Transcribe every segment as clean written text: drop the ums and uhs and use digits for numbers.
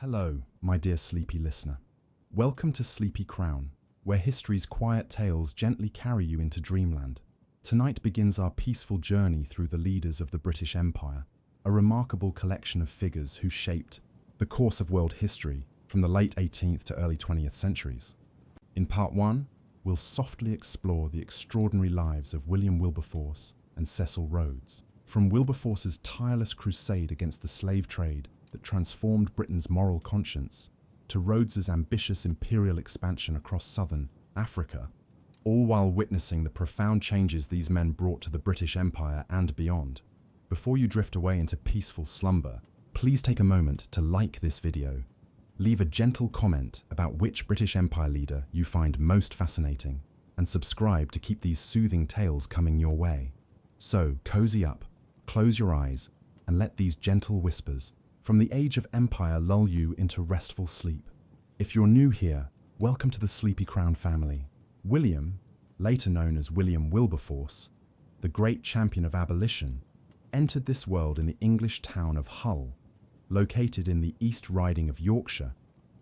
Hello, my dear sleepy listener. Welcome to Sleepy Crown, where history's quiet tales gently carry you into dreamland. Tonight begins our peaceful journey through the leaders of the British Empire, a remarkable collection of figures who shaped the course of world history from the late 18th to early 20th centuries. In part 1, we'll softly explore the extraordinary lives of William Wilberforce and Cecil Rhodes. From Wilberforce's tireless crusade against the slave trade that transformed Britain's moral conscience, to Rhodes's ambitious imperial expansion across southern Africa, all while witnessing the profound changes these men brought to the British Empire and beyond. Before you drift away into peaceful slumber, please take a moment to like this video. Leave a gentle comment about which British Empire leader you find most fascinating, and subscribe to keep these soothing tales coming your way. So, cozy up, close your eyes, and let these gentle whispers from the age of empire lull you into restful sleep. If you're new here, welcome to the Sleepy Crown family. William, later known as William Wilberforce, the great champion of abolition, entered this world in the English town of Hull, located in the East Riding of Yorkshire,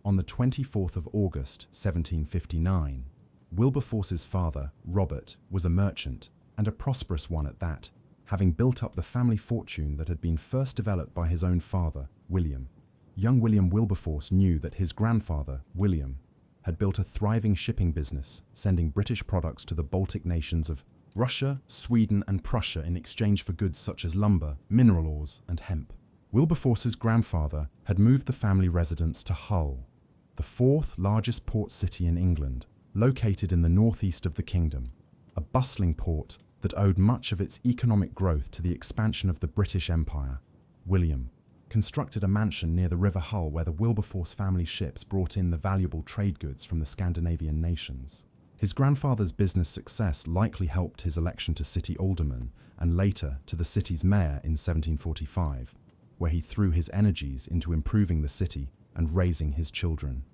on the 24th of August, 1759. Wilberforce's father, Robert, was a merchant, and a prosperous one at that, having built up the family fortune that had been first developed by his own father, William. Young William Wilberforce knew that his grandfather, William, had built a thriving shipping business, sending British products to the Baltic nations of Russia, Sweden, and Prussia in exchange for goods such as lumber, mineral ores, and hemp. Wilberforce's grandfather had moved the family residence to Hull, the fourth largest port city in England, located in the northeast of the kingdom, a bustling port that owed much of its economic growth to the expansion of the British Empire. William constructed a mansion near the River Hull where the Wilberforce family ships brought in the valuable trade goods from the Scandinavian nations. His grandfather's business success likely helped his election to city alderman and later to the city's mayor in 1745, where he threw his energies into improving the city and raising his children.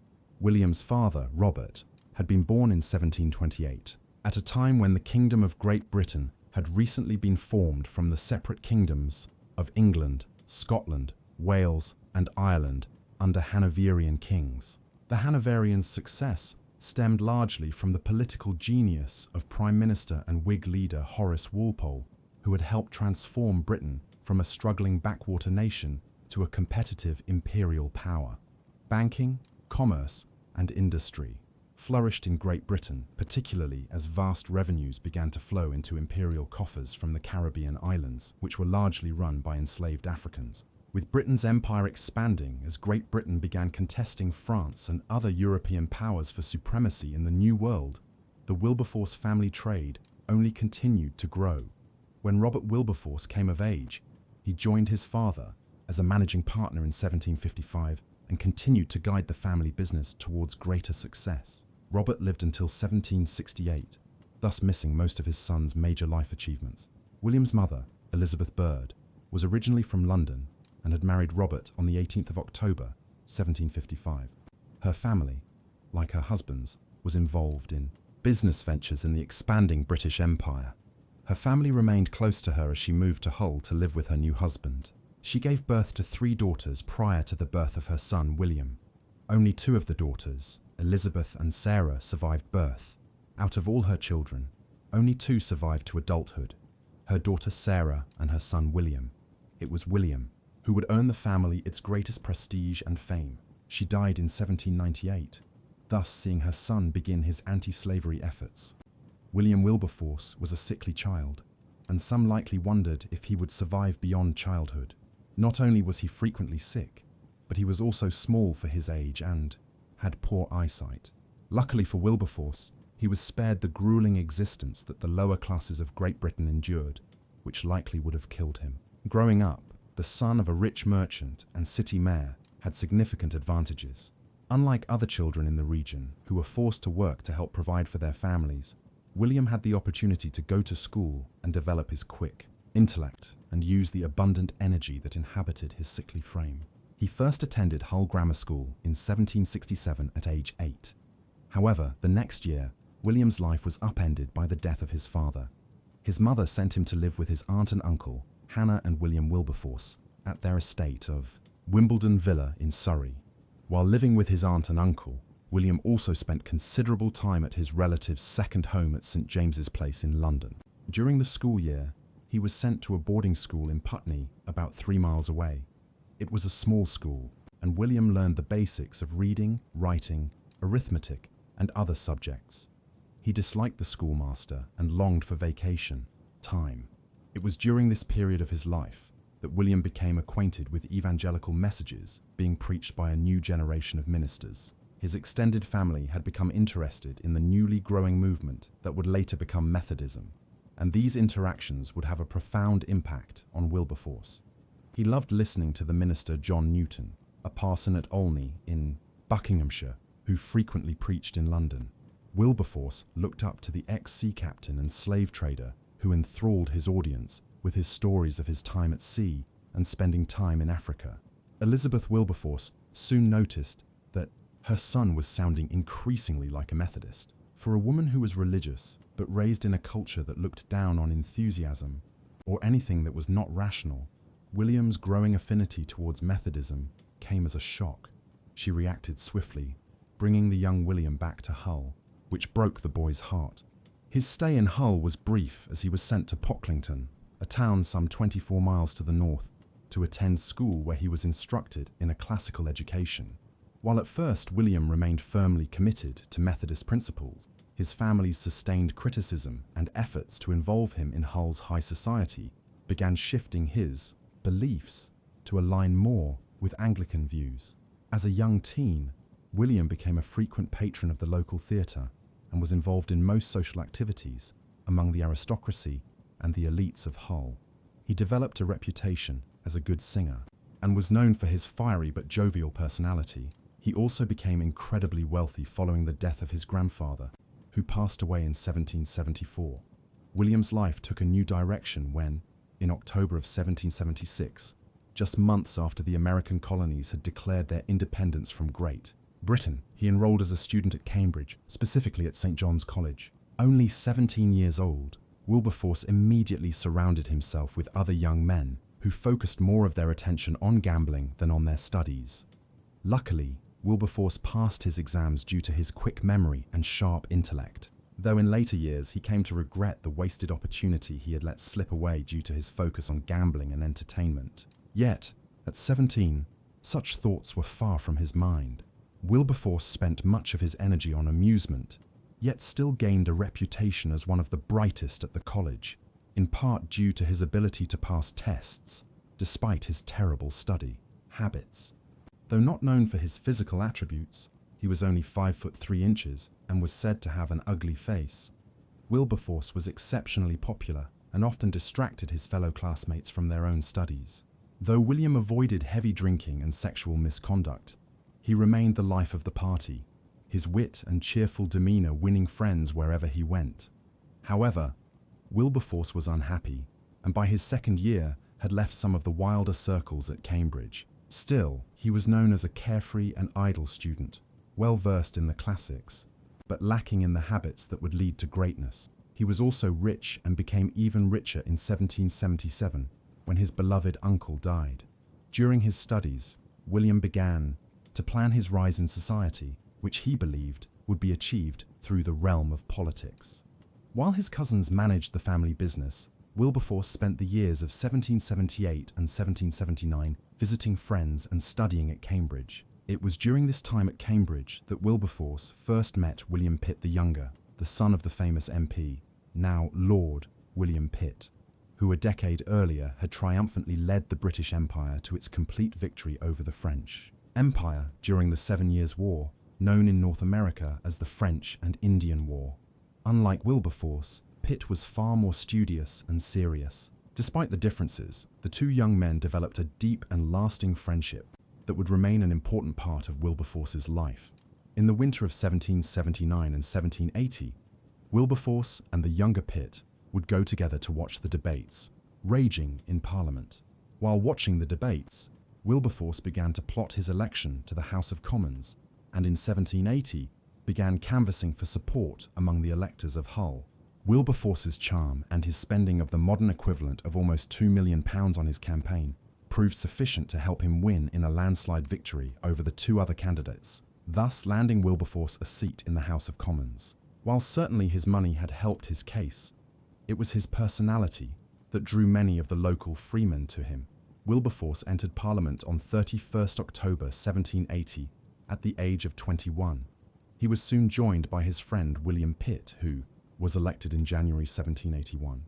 William's father, Robert, had been born in 1728, at a time when the Kingdom of Great Britain had recently been formed from the separate kingdoms of England, Scotland, Wales, and Ireland under Hanoverian kings. The Hanoverians' success stemmed largely from the political genius of Prime Minister and Whig leader Horace Walpole, who had helped transform Britain from a struggling backwater nation to a competitive imperial power. Banking, commerce, and industry flourished in Great Britain, particularly as vast revenues began to flow into imperial coffers from the Caribbean islands, which were largely run by enslaved Africans. With Britain's empire expanding as Great Britain began contesting France and other European powers for supremacy in the New World, the Wilberforce family trade only continued to grow. When Robert Wilberforce came of age, he joined his father as a managing partner in 1755 and continued to guide the family business towards greater success. Robert lived until 1768, thus missing most of his son's major life achievements. William's mother, Elizabeth Bird, was originally from London and had married Robert on the 18th of October, 1755. Her family, like her husband's, was involved in business ventures in the expanding British Empire. Her family remained close to her as she moved to Hull to live with her new husband. She gave birth to 3 daughters prior to the birth of her son, William. Only 2 of the daughters, Elizabeth and Sarah, survived birth. Out of all her children, only 2 survived to adulthood, her daughter Sarah and her son William. It was William who would earn the family its greatest prestige and fame. She died in 1798, thus seeing her son begin his anti-slavery efforts. William Wilberforce was a sickly child, and some likely wondered if he would survive beyond childhood. Not only was he frequently sick, but he was also small for his age and had poor eyesight. Luckily for Wilberforce, he was spared the grueling existence that the lower classes of Great Britain endured, which likely would have killed him. Growing up, the son of a rich merchant and city mayor had significant advantages. Unlike other children in the region who were forced to work to help provide for their families, William had the opportunity to go to school and develop his quick intellect and use the abundant energy that inhabited his sickly frame. He first attended Hull Grammar School in 1767 at age 8. However, the next year, William's life was upended by the death of his father. His mother sent him to live with his aunt and uncle, Hannah and William Wilberforce, at their estate of Wimbledon Villa in Surrey. While living with his aunt and uncle, William also spent considerable time at his relative's second home at St James's Place in London. During the school year, he was sent to a boarding school in Putney, about 3 miles away. It was a small school, and William learned the basics of reading, writing, arithmetic, and other subjects. He disliked the schoolmaster and longed for vacation, time. It was during this period of his life that William became acquainted with evangelical messages being preached by a new generation of ministers. His extended family had become interested in the newly growing movement that would later become Methodism, and these interactions would have a profound impact on Wilberforce. He loved listening to the minister John Newton, a parson at Olney in Buckinghamshire, who frequently preached in London. Wilberforce looked up to the ex-sea captain and slave trader who enthralled his audience with his stories of his time at sea and spending time in Africa. Elizabeth Wilberforce soon noticed that her son was sounding increasingly like a Methodist. For a woman who was religious but raised in a culture that looked down on enthusiasm or anything that was not rational, William's growing affinity towards Methodism came as a shock. She reacted swiftly, bringing the young William back to Hull, which broke the boy's heart. His stay in Hull was brief as he was sent to Pocklington, a town some 24 miles to the north, to attend school where he was instructed in a classical education. While at first William remained firmly committed to Methodist principles, his family's sustained criticism and efforts to involve him in Hull's high society began shifting his beliefs to align more with Anglican views. As a young teen, William became a frequent patron of the local theatre and was involved in most social activities among the aristocracy and the elites of Hull. He developed a reputation as a good singer and was known for his fiery but jovial personality. He also became incredibly wealthy following the death of his grandfather, who passed away in 1774. William's life took a new direction when, in October of 1776, just months after the American colonies had declared their independence from Great Britain, he enrolled as a student at Cambridge, specifically at St John's College. Only 17 years old, Wilberforce immediately surrounded himself with other young men who focused more of their attention on gambling than on their studies. Luckily, Wilberforce passed his exams due to his quick memory and sharp intellect, though in later years he came to regret the wasted opportunity he had let slip away due to his focus on gambling and entertainment. Yet, at 17, such thoughts were far from his mind. Wilberforce spent much of his energy on amusement, yet still gained a reputation as one of the brightest at the college, in part due to his ability to pass tests, despite his terrible study habits. Though not known for his physical attributes, he was only 5'3" and was said to have an ugly face. Wilberforce was exceptionally popular and often distracted his fellow classmates from their own studies. Though William avoided heavy drinking and sexual misconduct, he remained the life of the party, his wit and cheerful demeanor winning friends wherever he went. However, Wilberforce was unhappy, and by his second year had left some of the wilder circles at Cambridge. Still, he was known as a carefree and idle student, well versed in the classics, but lacking in the habits that would lead to greatness. He was also rich and became even richer in 1777, when his beloved uncle died. During his studies, William began to plan his rise in society, which he believed would be achieved through the realm of politics. While his cousins managed the family business, Wilberforce spent the years of 1778 and 1779 visiting friends and studying at Cambridge. It was during this time at Cambridge that Wilberforce first met William Pitt the Younger, the son of the famous MP, now Lord William Pitt, who a decade earlier had triumphantly led the British Empire to its complete victory over the French Empire during the 7 Years' War, known in North America as the French and Indian War. Unlike Wilberforce, Pitt was far more studious and serious. Despite the differences, the two young men developed a deep and lasting friendship that would remain an important part of Wilberforce's life. In the winter of 1779 and 1780, Wilberforce and the younger Pitt would go together to watch the debates raging in Parliament. While watching the debates, Wilberforce began to plot his election to the House of Commons, and in 1780 began canvassing for support among the electors of Hull. Wilberforce's charm and his spending of the modern equivalent of almost £2 million on his campaign proved sufficient to help him win in a landslide victory over the two other candidates, thus landing Wilberforce a seat in the House of Commons. While certainly his money had helped his case, it was his personality that drew many of the local freemen to him. Wilberforce entered Parliament on 31st October 1780 at the age of 21. He was soon joined by his friend William Pitt, who was elected in January 1781.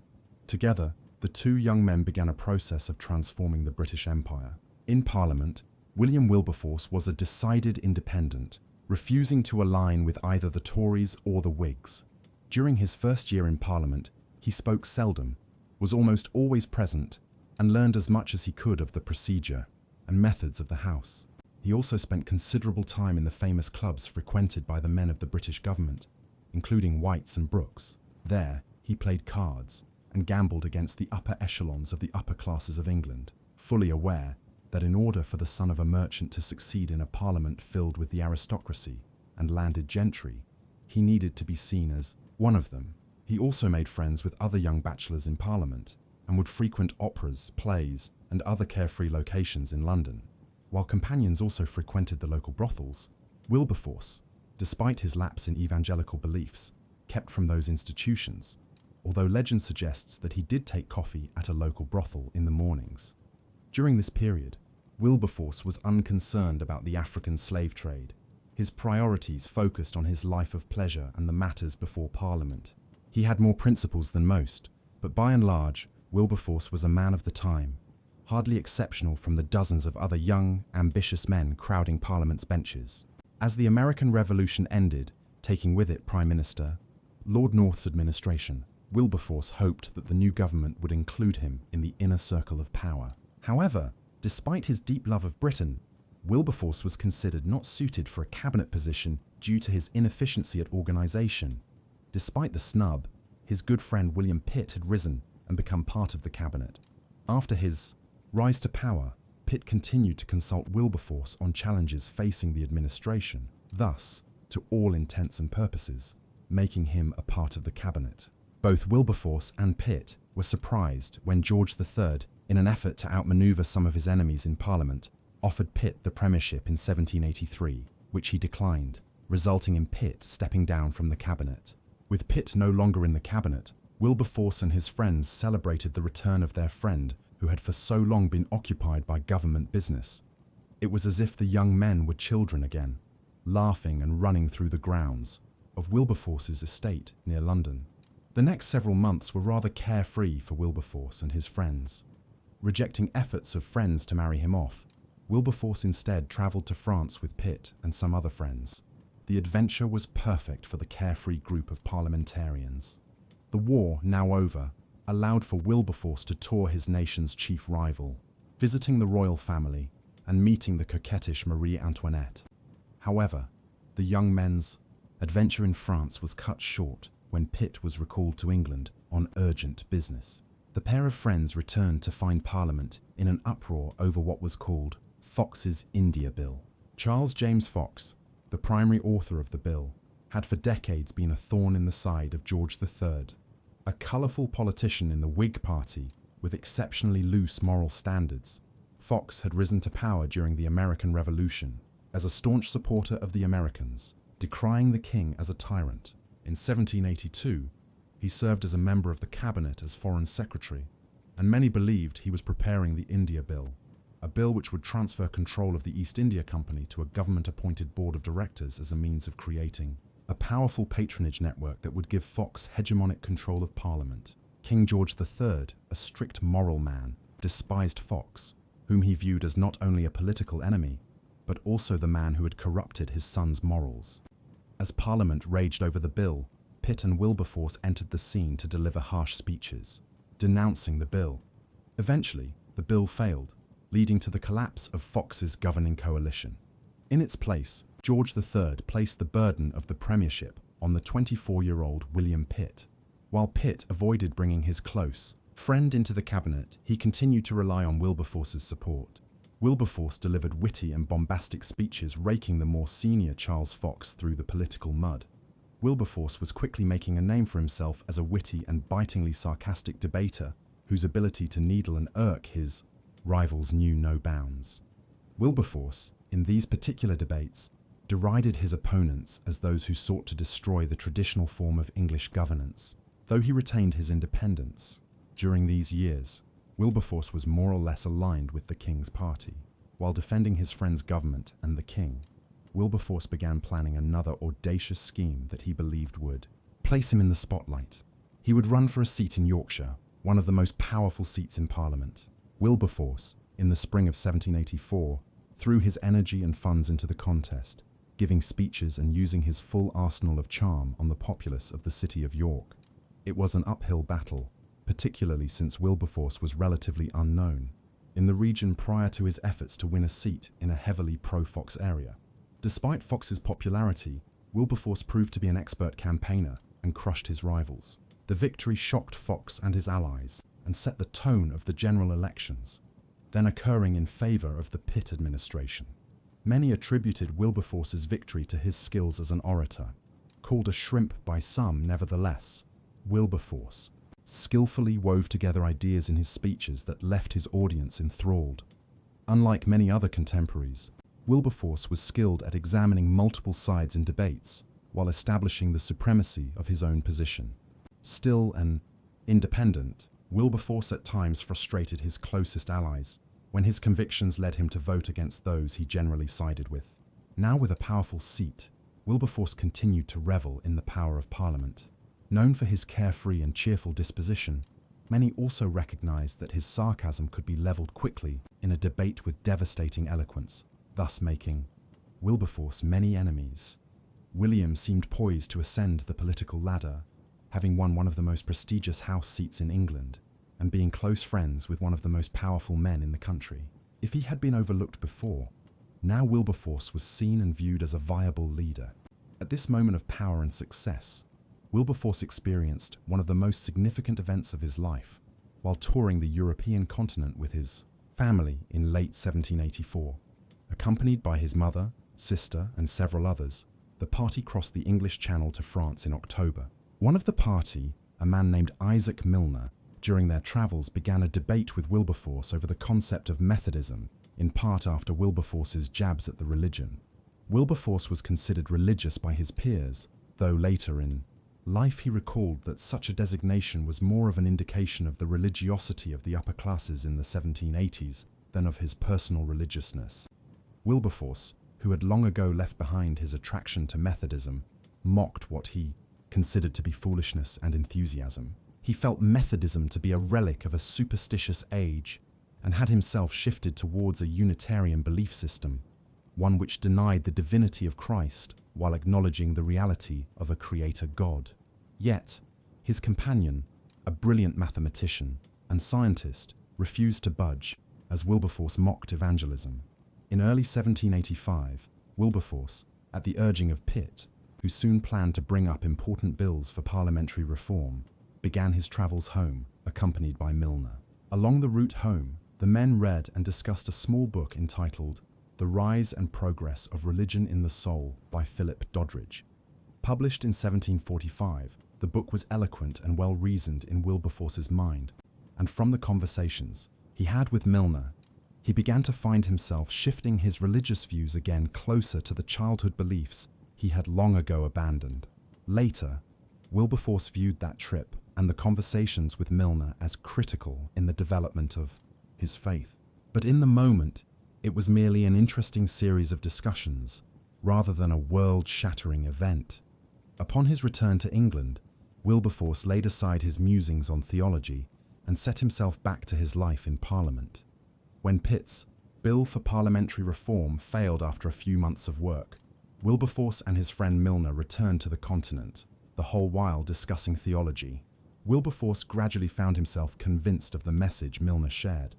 Together, the two young men began a process of transforming the British Empire. In Parliament, William Wilberforce was a decided independent, refusing to align with either the Tories or the Whigs. During his first year in Parliament, he spoke seldom, was almost always present, and learned as much as he could of the procedure and methods of the House. He also spent considerable time in the famous clubs frequented by the men of the British government, including White's and Brooks. There, he played cards and gambled against the upper echelons of the upper classes of England, fully aware that in order for the son of a merchant to succeed in a parliament filled with the aristocracy and landed gentry, he needed to be seen as one of them. He also made friends with other young bachelors in Parliament and would frequent operas, plays, and other carefree locations in London. While companions also frequented the local brothels, Wilberforce, despite his lapse in evangelical beliefs, kept from those institutions, although legend suggests that he did take coffee at a local brothel in the mornings. During this period, Wilberforce was unconcerned about the African slave trade. His priorities focused on his life of pleasure and the matters before Parliament. He had more principles than most, but by and large, Wilberforce was a man of the time, hardly exceptional from the dozens of other young, ambitious men crowding Parliament's benches. As the American Revolution ended, taking with it Prime Minister Lord North's administration, Wilberforce hoped that the new government would include him in the inner circle of power. However, despite his deep love of Britain, Wilberforce was considered not suited for a cabinet position due to his inefficiency at organisation. Despite the snub, his good friend William Pitt had risen and become part of the cabinet. After his rise to power, Pitt continued to consult Wilberforce on challenges facing the administration, thus, to all intents and purposes, making him a part of the cabinet. Both Wilberforce and Pitt were surprised when George III, in an effort to outmaneuver some of his enemies in Parliament, offered Pitt the premiership in 1783, which he declined, resulting in Pitt stepping down from the cabinet. With Pitt no longer in the cabinet, Wilberforce and his friends celebrated the return of their friend who had for so long been occupied by government business. It was as if the young men were children again, laughing and running through the grounds of Wilberforce's estate near London. The next several months were rather carefree for Wilberforce and his friends. Rejecting efforts of friends to marry him off, Wilberforce instead travelled to France with Pitt and some other friends. The adventure was perfect for the carefree group of parliamentarians. The war, now over, allowed for Wilberforce to tour his nation's chief rival, visiting the royal family and meeting the coquettish Marie Antoinette. However, the young men's adventure in France was cut short when Pitt was recalled to England on urgent business. The pair of friends returned to find Parliament in an uproar over what was called Fox's India Bill. Charles James Fox, the primary author of the bill, had for decades been a thorn in the side of George III. A colourful politician in the Whig Party with exceptionally loose moral standards, Fox had risen to power during the American Revolution as a staunch supporter of the Americans, decrying the king as a tyrant. In 1782, he served as a member of the cabinet as Foreign Secretary, and many believed he was preparing the India Bill, a bill which would transfer control of the East India Company to a government-appointed board of directors as a means of creating a powerful patronage network that would give Fox hegemonic control of Parliament. King George III, a strict moral man, despised Fox, whom he viewed as not only a political enemy, but also the man who had corrupted his son's morals. As Parliament raged over the bill, Pitt and Wilberforce entered the scene to deliver harsh speeches, denouncing the bill. Eventually, the bill failed, leading to the collapse of Fox's governing coalition. In its place, George III placed the burden of the premiership on the 24-year-old William Pitt. While Pitt avoided bringing his close friend into the cabinet, he continued to rely on Wilberforce's support. Wilberforce delivered witty and bombastic speeches raking the more senior Charles Fox through the political mud. Wilberforce was quickly making a name for himself as a witty and bitingly sarcastic debater whose ability to needle and irk his rivals knew no bounds. Wilberforce, in these particular debates, derided his opponents as those who sought to destroy the traditional form of English governance. Though he retained his independence, during these years, Wilberforce was more or less aligned with the King's party. While defending his friend's government and the King, Wilberforce began planning another audacious scheme that he believed would place him in the spotlight. He would run for a seat in Yorkshire, one of the most powerful seats in Parliament. Wilberforce, in the spring of 1784, threw his energy and funds into the contest, giving speeches and using his full arsenal of charm on the populace of the city of York. It was an uphill battle, particularly since Wilberforce was relatively unknown in the region prior to his efforts to win a seat in a heavily pro-Fox area. Despite Fox's popularity, Wilberforce proved to be an expert campaigner and crushed his rivals. The victory shocked Fox and his allies and set the tone of the general elections, then occurring in favor of the Pitt administration. Many attributed Wilberforce's victory to his skills as an orator. Called a shrimp by some, nevertheless, Wilberforce skillfully wove together ideas in his speeches that left his audience enthralled. Unlike many other contemporaries, Wilberforce was skilled at examining multiple sides in debates while establishing the supremacy of his own position. Still an independent, Wilberforce at times frustrated his closest allies when his convictions led him to vote against those he generally sided with. Now with a powerful seat, Wilberforce continued to revel in the power of Parliament. Known for his carefree and cheerful disposition, many also recognized that his sarcasm could be leveled quickly in a debate with devastating eloquence, thus making Wilberforce many enemies. William seemed poised to ascend the political ladder, having won one of the most prestigious house seats in England and being close friends with one of the most powerful men in the country. If he had been overlooked before, now Wilberforce was seen and viewed as a viable leader. At this moment of power and success, Wilberforce experienced one of the most significant events of his life while touring the European continent with his family in late 1784. Accompanied by his mother, sister, and several others, the party crossed the English Channel to France in October. One of the party, a man named Isaac Milner, during their travels began a debate with Wilberforce over the concept of Methodism, in part after Wilberforce's jabs at the religion. Wilberforce was considered religious by his peers, though later in life he recalled that such a designation was more of an indication of the religiosity of the upper classes in the 1780s than of his personal religiousness. Wilberforce, who had long ago left behind his attraction to Methodism, mocked what he considered to be foolishness and enthusiasm. He felt Methodism to be a relic of a superstitious age and had himself shifted towards a Unitarian belief system, one which denied the divinity of Christ while acknowledging the reality of a creator God. Yet, his companion, a brilliant mathematician and scientist, refused to budge as Wilberforce mocked evangelism. In early 1785, Wilberforce, at the urging of Pitt, who soon planned to bring up important bills for parliamentary reform, began his travels home, accompanied by Milner. Along the route home, the men read and discussed a small book entitled The Rise and Progress of Religion in the Soul by Philip Doddridge. Published in 1745, the book was eloquent and well-reasoned in Wilberforce's mind, and from the conversations he had with Milner, he began to find himself shifting his religious views again closer to the childhood beliefs he had long ago abandoned. Later, Wilberforce viewed that trip and the conversations with Milner as critical in the development of his faith. But in the moment, it was merely an interesting series of discussions, rather than a world-shattering event. Upon his return to England, Wilberforce laid aside his musings on theology and set himself back to his life in Parliament. When Pitt's bill for parliamentary reform failed after a few months of work, Wilberforce and his friend Milner returned to the continent, the whole while discussing theology. Wilberforce gradually found himself convinced of the message Milner shared,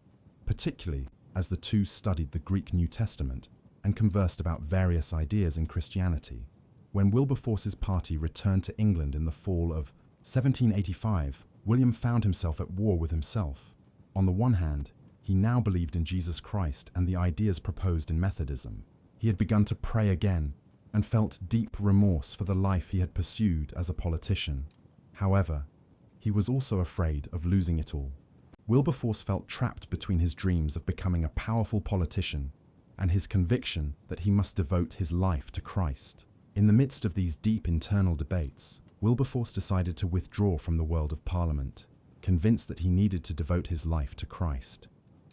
particularly as the two studied the Greek New Testament and conversed about various ideas in Christianity. When Wilberforce's party returned to England in the fall of 1785, William found himself at war with himself. On the one hand, he now believed in Jesus Christ and the ideas proposed in Methodism. He had begun to pray again and felt deep remorse for the life he had pursued as a politician. However, he was also afraid of losing it all. Wilberforce felt trapped between his dreams of becoming a powerful politician and his conviction that he must devote his life to Christ. In the midst of these deep internal debates, Wilberforce decided to withdraw from the world of Parliament, convinced that he needed to devote his life to Christ.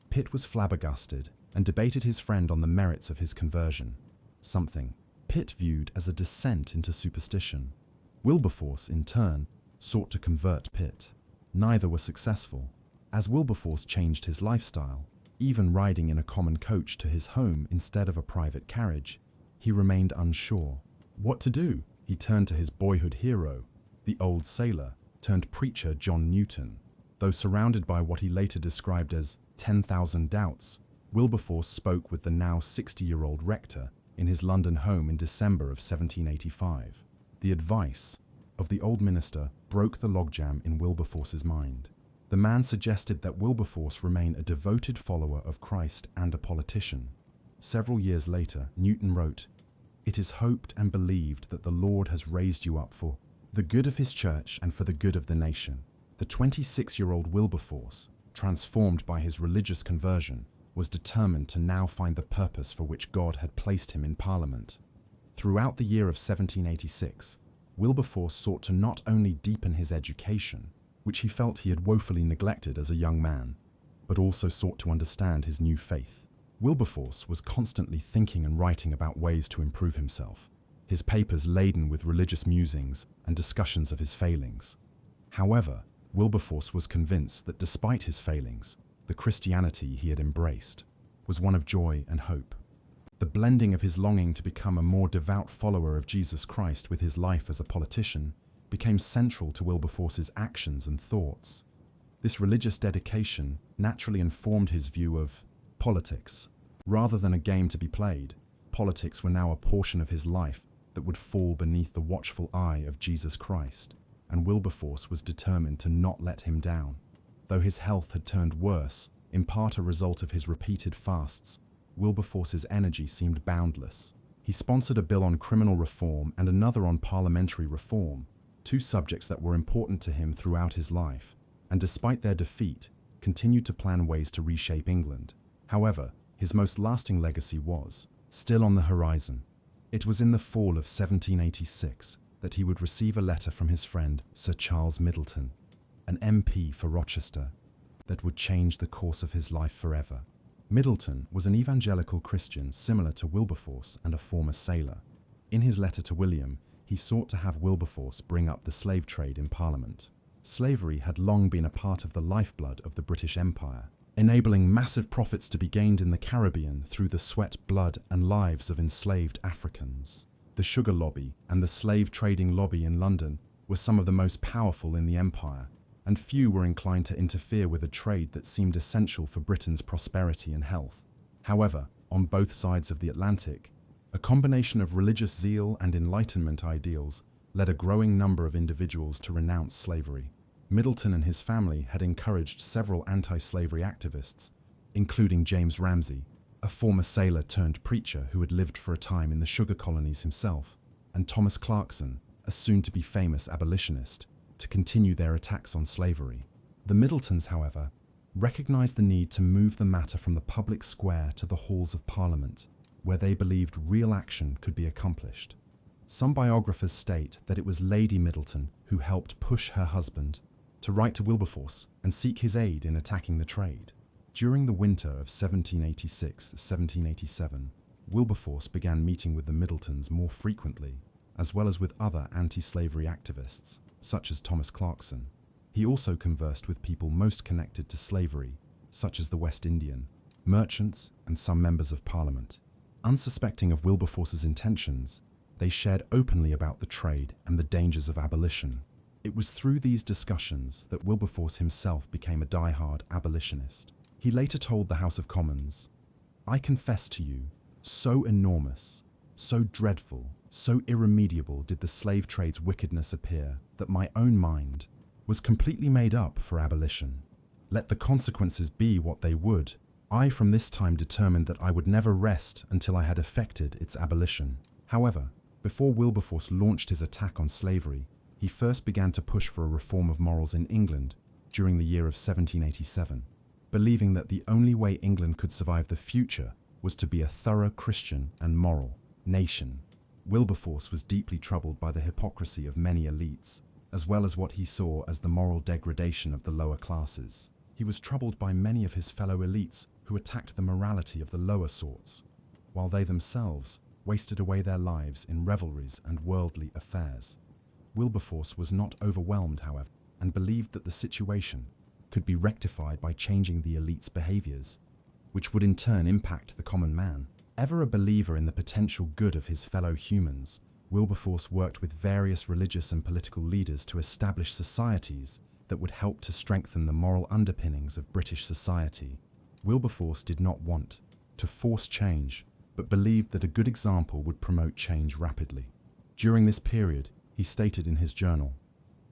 Pitt was flabbergasted and debated his friend on the merits of his conversion, something Pitt viewed as a descent into superstition. Wilberforce, in turn, sought to convert Pitt. Neither were successful, as Wilberforce changed his lifestyle, even riding in a common coach to his home instead of a private carriage. He remained unsure what to do. He turned to his boyhood hero, the old sailor turned preacher John Newton. Though surrounded by what he later described as 10,000 doubts, Wilberforce spoke with the now 60-year-old rector in his London home in December of 1785. The advice of the old minister broke the logjam in Wilberforce's mind. The man suggested that Wilberforce remain a devoted follower of Christ and a politician. Several years later, Newton wrote, "It is hoped and believed that the Lord has raised you up for the good of his church and for the good of the nation." The 26-year-old Wilberforce, transformed by his religious conversion, was determined to now find the purpose for which God had placed him in Parliament. Throughout the year of 1786, Wilberforce sought to not only deepen his education, which he felt he had woefully neglected as a young man, but also sought to understand his new faith. Wilberforce was constantly thinking and writing about ways to improve himself, his papers laden with religious musings and discussions of his failings. However, Wilberforce was convinced that despite his failings, the Christianity he had embraced was one of joy and hope. The blending of his longing to become a more devout follower of Jesus Christ with his life as a politician became central to Wilberforce's actions and thoughts. This religious dedication naturally informed his view of politics. Rather than a game to be played, politics were now a portion of his life that would fall beneath the watchful eye of Jesus Christ, and Wilberforce was determined to not let him down. Though his health had turned worse, in part a result of his repeated fasts, Wilberforce's energy seemed boundless. He sponsored a bill on criminal reform and another on parliamentary reform, two subjects that were important to him throughout his life, and despite their defeat, continued to plan ways to reshape England. However, his most lasting legacy was still on the horizon. It was in the fall of 1786 that he would receive a letter from his friend Sir Charles Middleton, an MP for Rochester, that would change the course of his life forever. Middleton was an evangelical Christian similar to Wilberforce and a former sailor. In his letter to William, he sought to have Wilberforce bring up the slave trade in Parliament. Slavery had long been a part of the lifeblood of the British Empire, enabling massive profits to be gained in the Caribbean through the sweat, blood, and lives of enslaved Africans. The sugar lobby and the slave trading lobby in London were some of the most powerful in the empire, and few were inclined to interfere with a trade that seemed essential for Britain's prosperity and health. However, on both sides of the Atlantic, a combination of religious zeal and Enlightenment ideals led a growing number of individuals to renounce slavery. Middleton and his family had encouraged several anti-slavery activists, including James Ramsay, a former sailor turned preacher who had lived for a time in the sugar colonies himself, and Thomas Clarkson, a soon-to-be famous abolitionist, to continue their attacks on slavery. The Middletons, however, recognized the need to move the matter from the public square to the halls of Parliament, where they believed real action could be accomplished. Some biographers state that it was Lady Middleton who helped push her husband to write to Wilberforce and seek his aid in attacking the trade. During the winter of 1786-1787, Wilberforce began meeting with the Middletons more frequently, as well as with other anti-slavery activists, such as Thomas Clarkson. He also conversed with people most connected to slavery, such as the West Indian, merchants, and some members of Parliament. Unsuspecting of Wilberforce's intentions, they shared openly about the trade and the dangers of abolition. It was through these discussions that Wilberforce himself became a die-hard abolitionist. He later told the House of Commons, "I confess to you, so enormous, so dreadful, so irremediable did the slave trade's wickedness appear that my own mind was completely made up for abolition. Let the consequences be what they would, I from this time determined that I would never rest until I had effected its abolition." However, before Wilberforce launched his attack on slavery, he first began to push for a reform of morals in England during the year of 1787, believing that the only way England could survive the future was to be a thorough Christian and moral nation. Wilberforce was deeply troubled by the hypocrisy of many elites, as well as what he saw as the moral degradation of the lower classes. He was troubled by many of his fellow elites who attacked the morality of the lower sorts, while they themselves wasted away their lives in revelries and worldly affairs. Wilberforce was not overwhelmed, however, and believed that the situation could be rectified by changing the elite's behaviors, which would in turn impact the common man. Ever a believer in the potential good of his fellow humans, Wilberforce worked with various religious and political leaders to establish societies that would help to strengthen the moral underpinnings of British society. Wilberforce did not want to force change, but believed that a good example would promote change rapidly. During this period, he stated in his journal,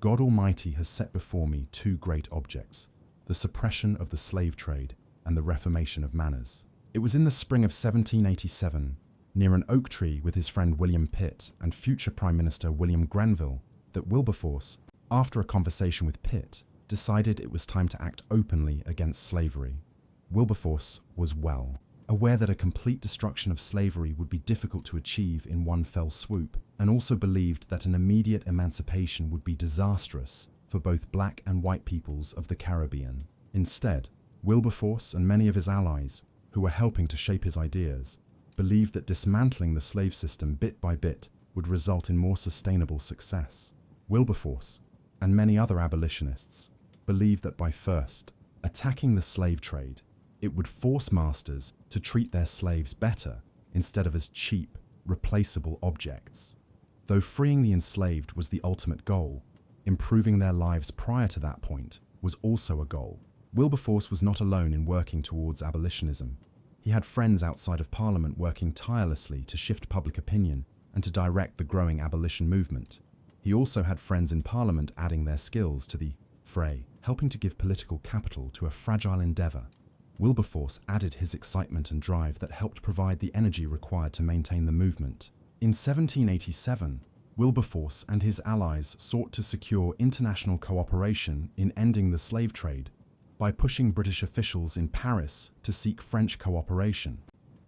"God Almighty has set before me two great objects, the suppression of the slave trade and the reformation of manners." It was in the spring of 1787, near an oak tree with his friend William Pitt and future Prime Minister William Grenville, that Wilberforce, after a conversation with Pitt, decided it was time to act openly against slavery. Wilberforce was well aware that a complete destruction of slavery would be difficult to achieve in one fell swoop, and also believed that an immediate emancipation would be disastrous for both black and white peoples of the Caribbean. Instead, Wilberforce and many of his allies, who were helping to shape his ideas, believed that dismantling the slave system bit by bit would result in more sustainable success. Wilberforce, and many other abolitionists, believed that by first attacking the slave trade, it would force masters to treat their slaves better instead of as cheap, replaceable objects. Though freeing the enslaved was the ultimate goal, improving their lives prior to that point was also a goal. Wilberforce was not alone in working towards abolitionism. He had friends outside of Parliament working tirelessly to shift public opinion and to direct the growing abolition movement. He also had friends in Parliament adding their skills to the fray, helping to give political capital to a fragile endeavour. Wilberforce added his excitement and drive that helped provide the energy required to maintain the movement. In 1787, Wilberforce and his allies sought to secure international cooperation in ending the slave trade by pushing British officials in Paris to seek French cooperation.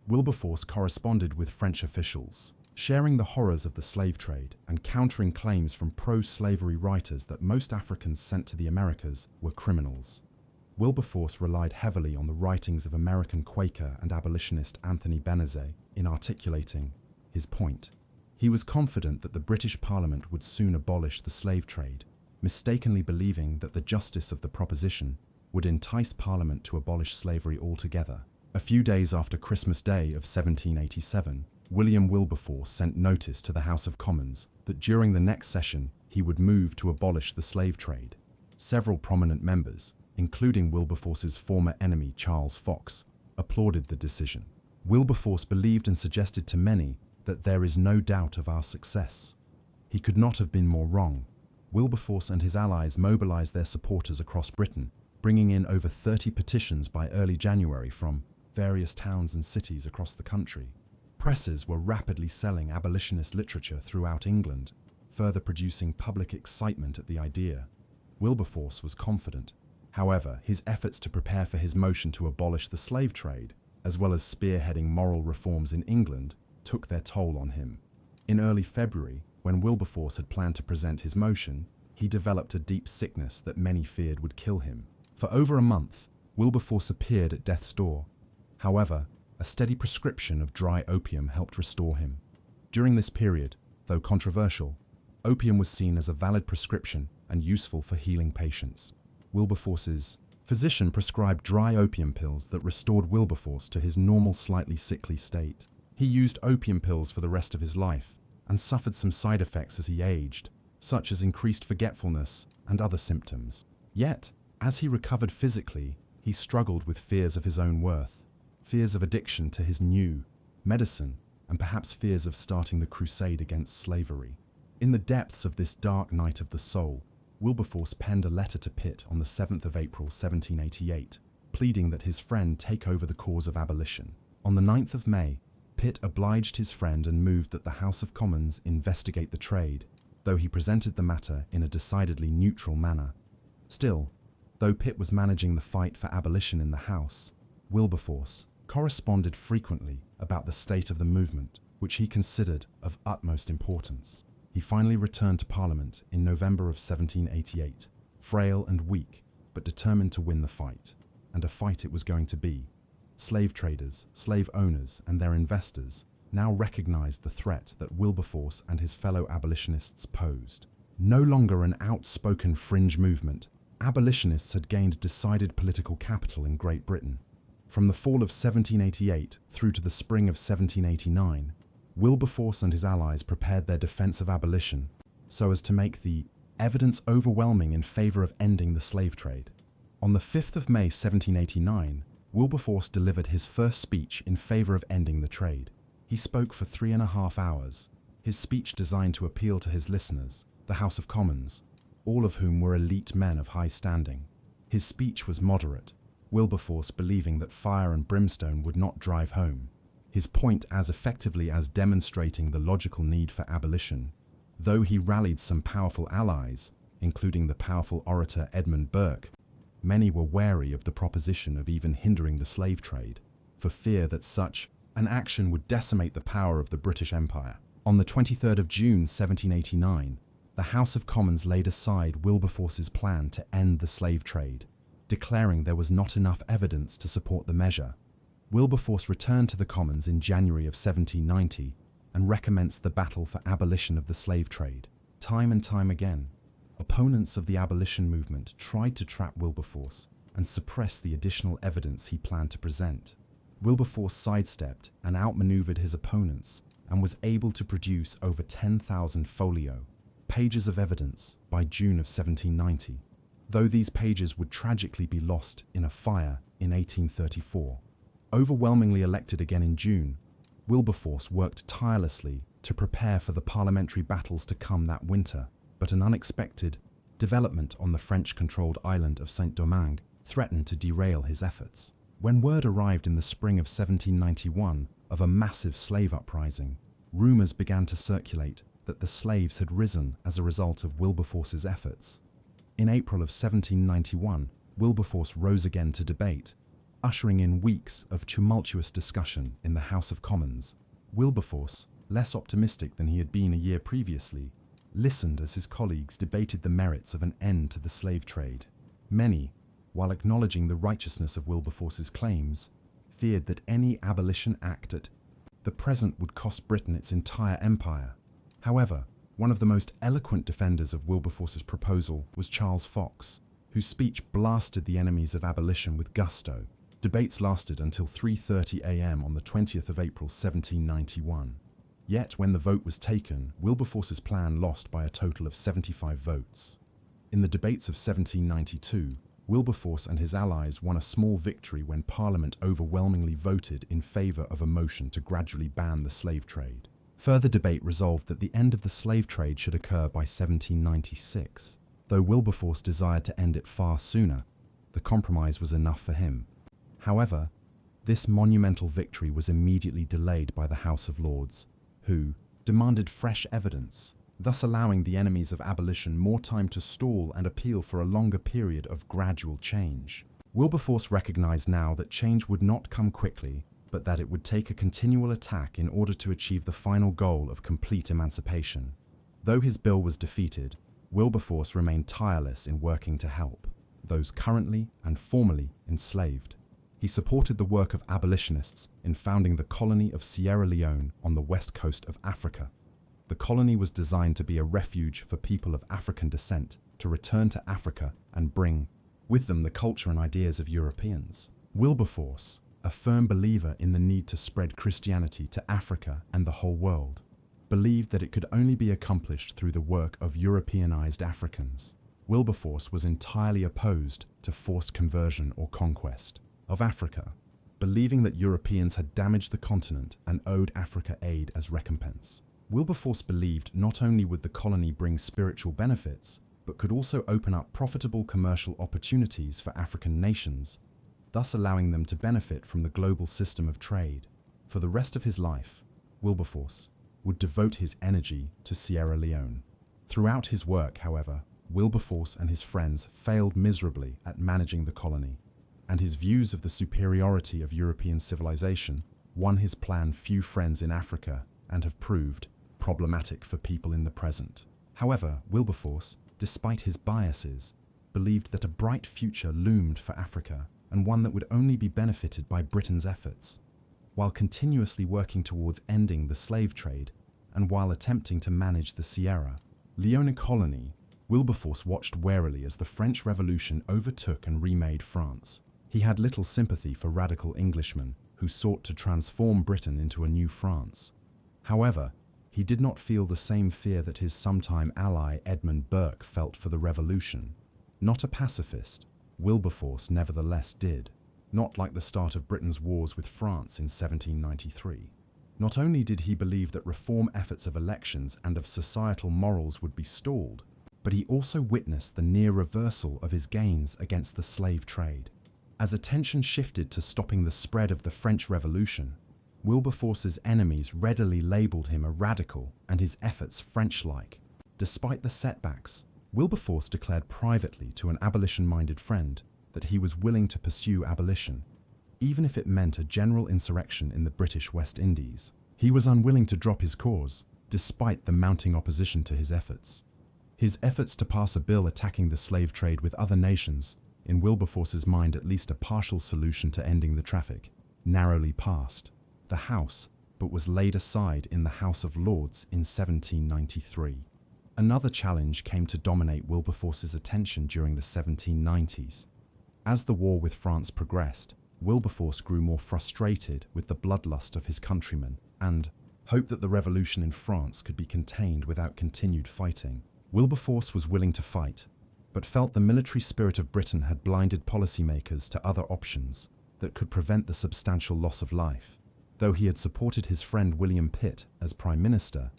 Wilberforce corresponded with French officials, sharing the horrors of the slave trade and countering claims from pro-slavery writers that most Africans sent to the Americas were criminals. Wilberforce relied heavily on the writings of American Quaker and abolitionist Anthony Benezet in articulating his point. He was confident that the British Parliament would soon abolish the slave trade, mistakenly believing that the justice of the proposition would entice Parliament to abolish slavery altogether. A few days after Christmas Day of 1787, William Wilberforce sent notice to the House of Commons that during the next session he would move to abolish the slave trade. Several prominent members, including Wilberforce's former enemy Charles Fox, applauded the decision. Wilberforce believed and suggested to many that there is no doubt of our success. He could not have been more wrong. Wilberforce and his allies mobilized their supporters across Britain, bringing in over 30 petitions by early January from various towns and cities across the country. Presses were rapidly selling abolitionist literature throughout England, further producing public excitement at the idea. Wilberforce was confident. However, his efforts to prepare for his motion to abolish the slave trade, as well as spearheading moral reforms in England, took their toll on him. In early February, when Wilberforce had planned to present his motion, he developed a deep sickness that many feared would kill him. For over a month, Wilberforce appeared at death's door. However, a steady prescription of dry opium helped restore him. During this period, though controversial, opium was seen as a valid prescription and useful for healing patients. Wilberforce's physician prescribed dry opium pills that restored Wilberforce to his normal, slightly sickly state. He used opium pills for the rest of his life and suffered some side effects as he aged, such as increased forgetfulness and other symptoms. Yet, as he recovered physically, he struggled with fears of his own worth, fears of addiction to his new medicine, and perhaps fears of starting the crusade against slavery. In the depths of this dark night of the soul, Wilberforce penned a letter to Pitt on the 7th of April 1788, pleading that his friend take over the cause of abolition. On the 9th of May, Pitt obliged his friend and moved that the House of Commons investigate the trade, though he presented the matter in a decidedly neutral manner. Still, Though Pitt was managing the fight for abolition in the House, Wilberforce corresponded frequently about the state of the movement, which he considered of utmost importance. He finally returned to Parliament in November of 1788, frail and weak, but determined to win the fight. And a fight it was going to be. Slave traders, slave owners, and their investors now recognized the threat that Wilberforce and his fellow abolitionists posed. No longer an outspoken fringe movement, abolitionists had gained decided political capital in Great Britain. From the fall of 1788 through to the spring of 1789, Wilberforce and his allies prepared their defense of abolition so as to make the evidence overwhelming in favor of ending the slave trade. On the 5th of May 1789, Wilberforce delivered his first speech in favor of ending the trade. He spoke for 3.5 hours, his speech designed to appeal to his listeners, the House of Commons, all of whom were elite men of high standing. His speech was moderate, Wilberforce believing that fire and brimstone would not drive home his point as effectively as demonstrating the logical need for abolition. Though he rallied some powerful allies, including the powerful orator Edmund Burke, many were wary of the proposition of even hindering the slave trade, for fear that such an action would decimate the power of the British Empire. On the 23rd of June 1789, the House of Commons laid aside Wilberforce's plan to end the slave trade, declaring there was not enough evidence to support the measure. Wilberforce returned to the Commons in January of 1790 and recommenced the battle for abolition of the slave trade. Time and time again, opponents of the abolition movement tried to trap Wilberforce and suppress the additional evidence he planned to present. Wilberforce sidestepped and outmaneuvered his opponents and was able to produce over 10,000 folio pages of evidence by June of 1790, though these pages would tragically be lost in a fire in 1834. Overwhelmingly elected again in June, Wilberforce worked tirelessly to prepare for the parliamentary battles to come that winter, but an unexpected development on the French-controlled island of Saint-Domingue threatened to derail his efforts. When word arrived in the spring of 1791 of a massive slave uprising, rumors began to circulate that the slaves had risen as a result of Wilberforce's efforts. In April of 1791, Wilberforce rose again to debate, ushering in weeks of tumultuous discussion in the House of Commons. Wilberforce, less optimistic than he had been a year previously, listened as his colleagues debated the merits of an end to the slave trade. Many, while acknowledging the righteousness of Wilberforce's claims, feared that any abolition act at the present would cost Britain its entire empire. However, one of the most eloquent defenders of Wilberforce's proposal was Charles Fox, whose speech blasted the enemies of abolition with gusto. Debates lasted until 3:30 a.m. on the 20th of April 1791. Yet when the vote was taken, Wilberforce's plan lost by a total of 75 votes. In the debates of 1792, Wilberforce and his allies won a small victory when Parliament overwhelmingly voted in favour of a motion to gradually ban the slave trade. Further debate resolved that the end of the slave trade should occur by 1796. Though Wilberforce desired to end it far sooner, the compromise was enough for him. However, this monumental victory was immediately delayed by the House of Lords, who demanded fresh evidence, thus allowing the enemies of abolition more time to stall and appeal for a longer period of gradual change. Wilberforce recognized now that change would not come quickly, but that it would take a continual attack in order to achieve the final goal of complete emancipation. Though his bill was defeated, Wilberforce remained tireless in working to help those currently and formerly enslaved. He supported the work of abolitionists in founding the colony of Sierra Leone on the west coast of Africa. The colony was designed to be a refuge for people of African descent to return to Africa and bring with them the culture and ideas of Europeans. Wilberforce, a firm believer in the need to spread Christianity to Africa and the whole world, believed that it could only be accomplished through the work of Europeanized Africans. Wilberforce was entirely opposed to forced conversion or conquest of Africa, believing that Europeans had damaged the continent and owed Africa aid as recompense. Wilberforce believed not only would the colony bring spiritual benefits, but could also open up profitable commercial opportunities for African nations, thus allowing them to benefit from the global system of trade. For the rest of his life, Wilberforce would devote his energy to Sierra Leone. Throughout his work, however, Wilberforce and his friends failed miserably at managing the colony, and his views of the superiority of European civilization won his plan few friends in Africa and have proved problematic for people in the present. However, Wilberforce, despite his biases, believed that a bright future loomed for Africa and one that would only be benefited by Britain's efforts. While continuously working towards ending the slave trade and while attempting to manage the Sierra Leone colony, Wilberforce watched warily as the French Revolution overtook and remade France. He had little sympathy for radical Englishmen who sought to transform Britain into a new France. However, he did not feel the same fear that his sometime ally Edmund Burke felt for the revolution. Not a pacifist, Wilberforce nevertheless did, not like the start of Britain's wars with France in 1793. Not only did he believe that reform efforts of elections and of societal morals would be stalled, but he also witnessed the near reversal of his gains against the slave trade. As attention shifted to stopping the spread of the French Revolution, Wilberforce's enemies readily labelled him a radical and his efforts French-like. Despite the setbacks, Wilberforce declared privately to an abolition-minded friend that he was willing to pursue abolition, even if it meant a general insurrection in the British West Indies. He was unwilling to drop his cause, despite the mounting opposition to his efforts. His efforts to pass a bill attacking the slave trade with other nations, in Wilberforce's mind at least a partial solution to ending the traffic, narrowly passed the House, but was laid aside in the House of Lords in 1793. Another challenge came to dominate Wilberforce's attention during the 1790s. As the war with France progressed, Wilberforce grew more frustrated with the bloodlust of his countrymen and hoped that the revolution in France could be contained without continued fighting. Wilberforce was willing to fight, but felt the military spirit of Britain had blinded policymakers to other options that could prevent the substantial loss of life. Though he had supported his friend William Pitt as Prime Minister,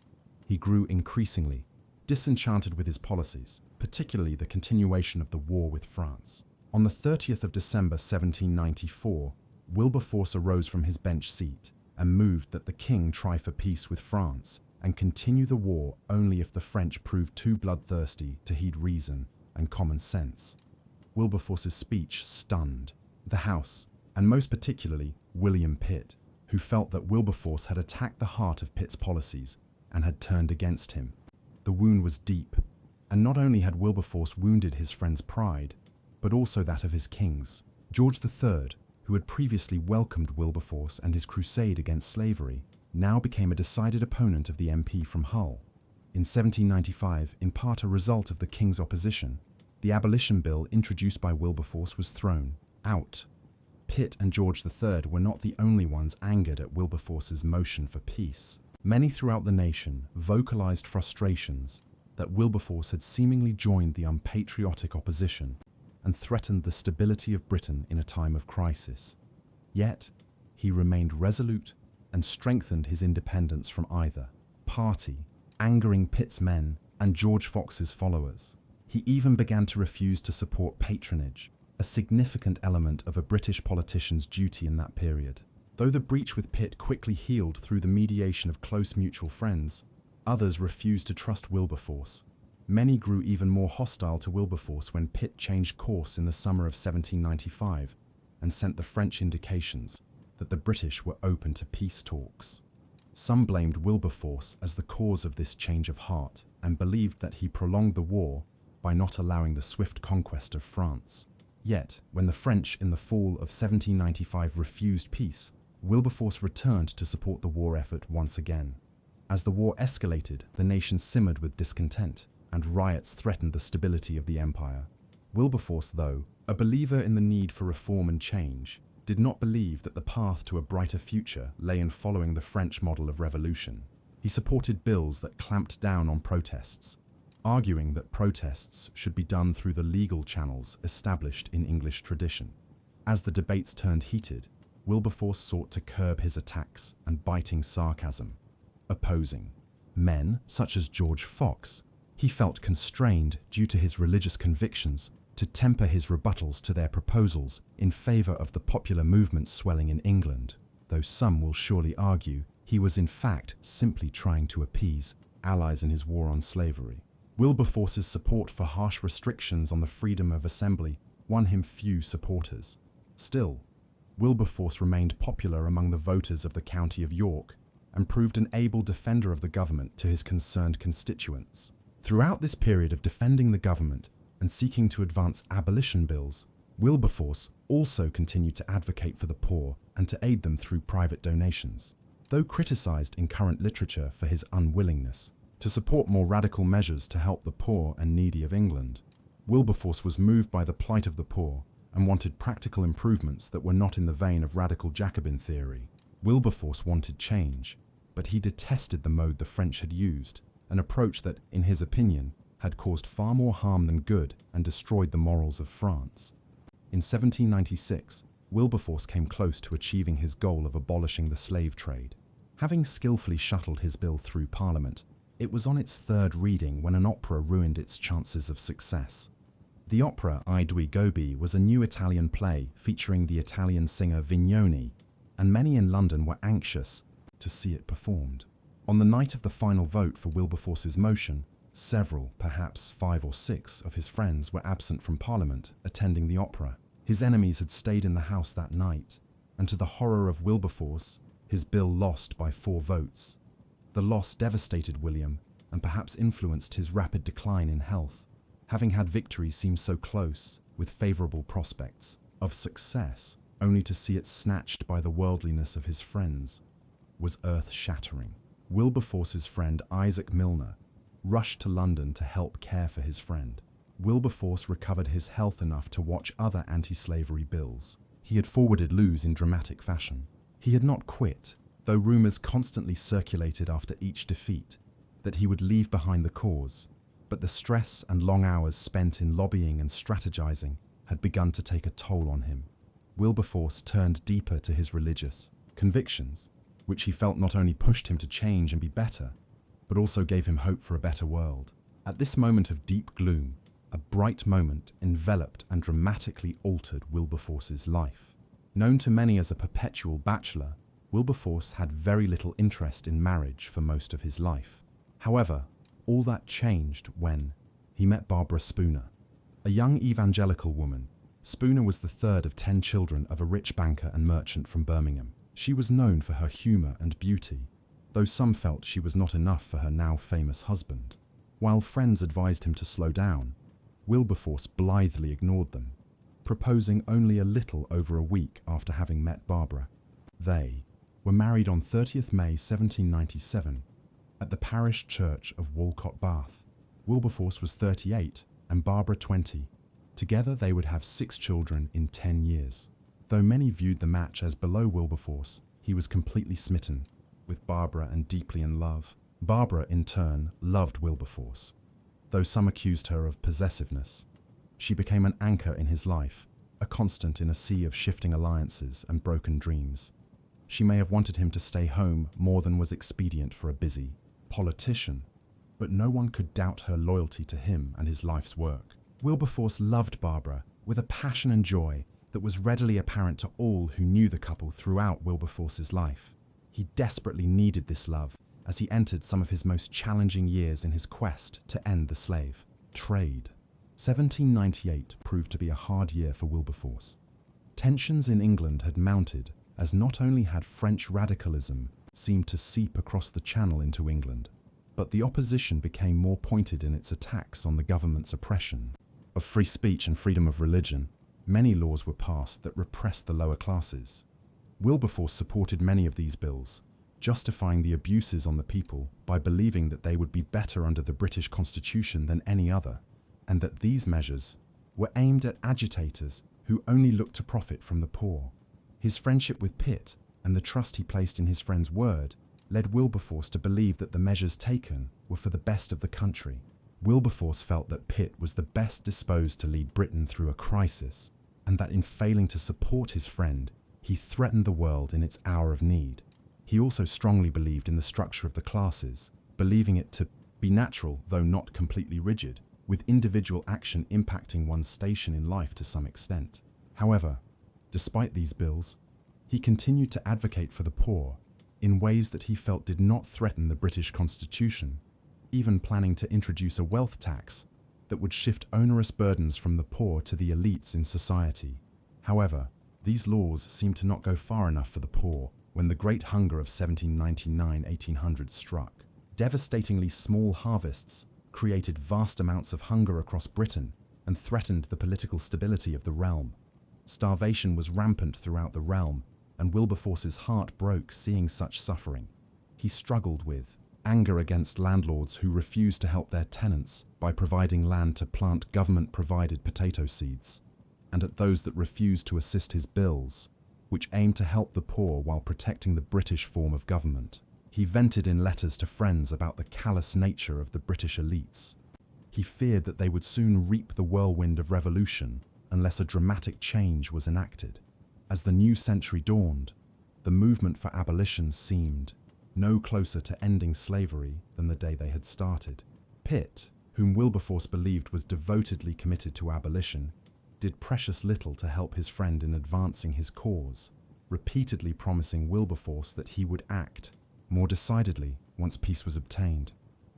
he grew increasingly disenchanted with his policies, particularly the continuation of the war with France. On the 30th of December 1794, Wilberforce arose from his bench seat and moved that the king try for peace with France and continue the war only if the French proved too bloodthirsty to heed reason and common sense. Wilberforce's speech stunned the House, and most particularly William Pitt, who felt that Wilberforce had attacked the heart of Pitt's policies and had turned against him. The wound was deep, and not only had Wilberforce wounded his friend's pride, but also that of his king's. George III, who had previously welcomed Wilberforce and his crusade against slavery, now became a decided opponent of the MP from Hull. In 1795, in part a result of the king's opposition, the abolition bill introduced by Wilberforce was thrown out. Pitt and George III were not the only ones angered at Wilberforce's motion for peace. Many throughout the nation vocalized frustrations that Wilberforce had seemingly joined the unpatriotic opposition and threatened the stability of Britain in a time of crisis. Yet, he remained resolute and strengthened his independence from either party, angering Pitt's men and George Fox's followers. He even began to refuse to support patronage, a significant element of a British politician's duty in that period. Though the breach with Pitt quickly healed through the mediation of close mutual friends, others refused to trust Wilberforce. Many grew even more hostile to Wilberforce when Pitt changed course in the summer of 1795 and sent the French indications that the British were open to peace talks. Some blamed Wilberforce as the cause of this change of heart and believed that he prolonged the war by not allowing the swift conquest of France. Yet, when the French in the fall of 1795 refused peace, Wilberforce returned to support the war effort once again. As the war escalated, the nation simmered with discontent, and riots threatened the stability of the empire. Wilberforce, though, a believer in the need for reform and change, did not believe that the path to a brighter future lay in following the French model of revolution. He supported bills that clamped down on protests, arguing that protests should be done through the legal channels established in English tradition. As the debates turned heated, Wilberforce sought to curb his attacks and biting sarcasm. Opposing men such as George Fox, he felt constrained due to his religious convictions to temper his rebuttals to their proposals in favor of the popular movement swelling in England, though some will surely argue he was in fact simply trying to appease allies in his war on slavery. Wilberforce's support for harsh restrictions on the freedom of assembly won him few supporters. Still, Wilberforce remained popular among the voters of the county of York and proved an able defender of the government to his concerned constituents. Throughout this period of defending the government and seeking to advance abolition bills, Wilberforce also continued to advocate for the poor and to aid them through private donations. Though criticized in current literature for his unwillingness to support more radical measures to help the poor and needy of England, Wilberforce was moved by the plight of the poor and wanted practical improvements that were not in the vein of radical Jacobin theory. Wilberforce wanted change, but he detested the mode the French had used, an approach that, in his opinion, had caused far more harm than good and destroyed the morals of France. In 1796, Wilberforce came close to achieving his goal of abolishing the slave trade. Having skillfully shuttled his bill through Parliament, it was on its third reading when an opera ruined its chances of success. The opera I Due Gobi was a new Italian play featuring the Italian singer Vignoni, and many in London were anxious to see it performed. On the night of the final vote for Wilberforce's motion, several, perhaps 5 or 6, of his friends were absent from Parliament, attending the opera. His enemies had stayed in the House that night, and to the horror of Wilberforce, his bill lost by 4 votes. The loss devastated William, and perhaps influenced his rapid decline in health. Having had victory seem so close, with favourable prospects of success, only to see it snatched by the worldliness of his friends, was earth-shattering. Wilberforce's friend Isaac Milner rushed to London to help care for his friend. Wilberforce recovered his health enough to watch other anti-slavery bills. He had forwarded Lewes in dramatic fashion. He had not quit, though rumours constantly circulated after each defeat that he would leave behind the cause. But the stress and long hours spent in lobbying and strategizing had begun to take a toll on him. Wilberforce turned deeper to his religious convictions, which he felt not only pushed him to change and be better, but also gave him hope for a better world. At this moment of deep gloom, a bright moment enveloped and dramatically altered Wilberforce's life. Known to many as a perpetual bachelor, Wilberforce had very little interest in marriage for most of his life. However, all that changed when he met Barbara Spooner, a young evangelical woman. Spooner was the third of 10 children of a rich banker and merchant from Birmingham. She was known for her humour and beauty, though some felt she was not enough for her now famous husband. While friends advised him to slow down, Wilberforce blithely ignored them, proposing only a little over a week after having met Barbara. They were married on 30th May 1797 at the parish church of Walcot Bath. Wilberforce was 38 and Barbara 20. Together they would have 6 children in 10 years. Though many viewed the match as below Wilberforce, he was completely smitten with Barbara and deeply in love. Barbara, in turn, loved Wilberforce, though some accused her of possessiveness. She became an anchor in his life, a constant in a sea of shifting alliances and broken dreams. She may have wanted him to stay home more than was expedient for a busy politician, but no one could doubt her loyalty to him and his life's work. Wilberforce loved Barbara with a passion and joy that was readily apparent to all who knew the couple throughout Wilberforce's life. He desperately needed this love as he entered some of his most challenging years in his quest to end the slave trade. 1798 proved to be a hard year for Wilberforce. Tensions in England had mounted as not only had French radicalism seemed to seep across the Channel into England, but the opposition became more pointed in its attacks on the government's oppression of free speech and freedom of religion. Many laws were passed that repressed the lower classes. Wilberforce supported many of these bills, justifying the abuses on the people by believing that they would be better under the British Constitution than any other, and that these measures were aimed at agitators who only looked to profit from the poor. His friendship with Pitt and the trust he placed in his friend's word led Wilberforce to believe that the measures taken were for the best of the country. Wilberforce felt that Pitt was the best disposed to lead Britain through a crisis, and that in failing to support his friend, he threatened the world in its hour of need. He also strongly believed in the structure of the classes, believing it to be natural, though not completely rigid, with individual action impacting one's station in life to some extent. However, despite these bills, he continued to advocate for the poor in ways that he felt did not threaten the British Constitution, even planning to introduce a wealth tax that would shift onerous burdens from the poor to the elites in society. However, these laws seemed to not go far enough for the poor when the Great Hunger of 1799–1800 struck. Devastatingly small harvests created vast amounts of hunger across Britain and threatened the political stability of the realm. Starvation was rampant throughout the realm, and Wilberforce's heart broke seeing such suffering. He struggled with anger against landlords who refused to help their tenants by providing land to plant government-provided potato seeds, and at those that refused to assist his bills, which aimed to help the poor while protecting the British form of government. He vented in letters to friends about the callous nature of the British elites. He feared that they would soon reap the whirlwind of revolution unless a dramatic change was enacted. As the new century dawned, the movement for abolition seemed no closer to ending slavery than the day they had started. Pitt, whom Wilberforce believed was devotedly committed to abolition, did precious little to help his friend in advancing his cause, repeatedly promising Wilberforce that he would act more decidedly once peace was obtained.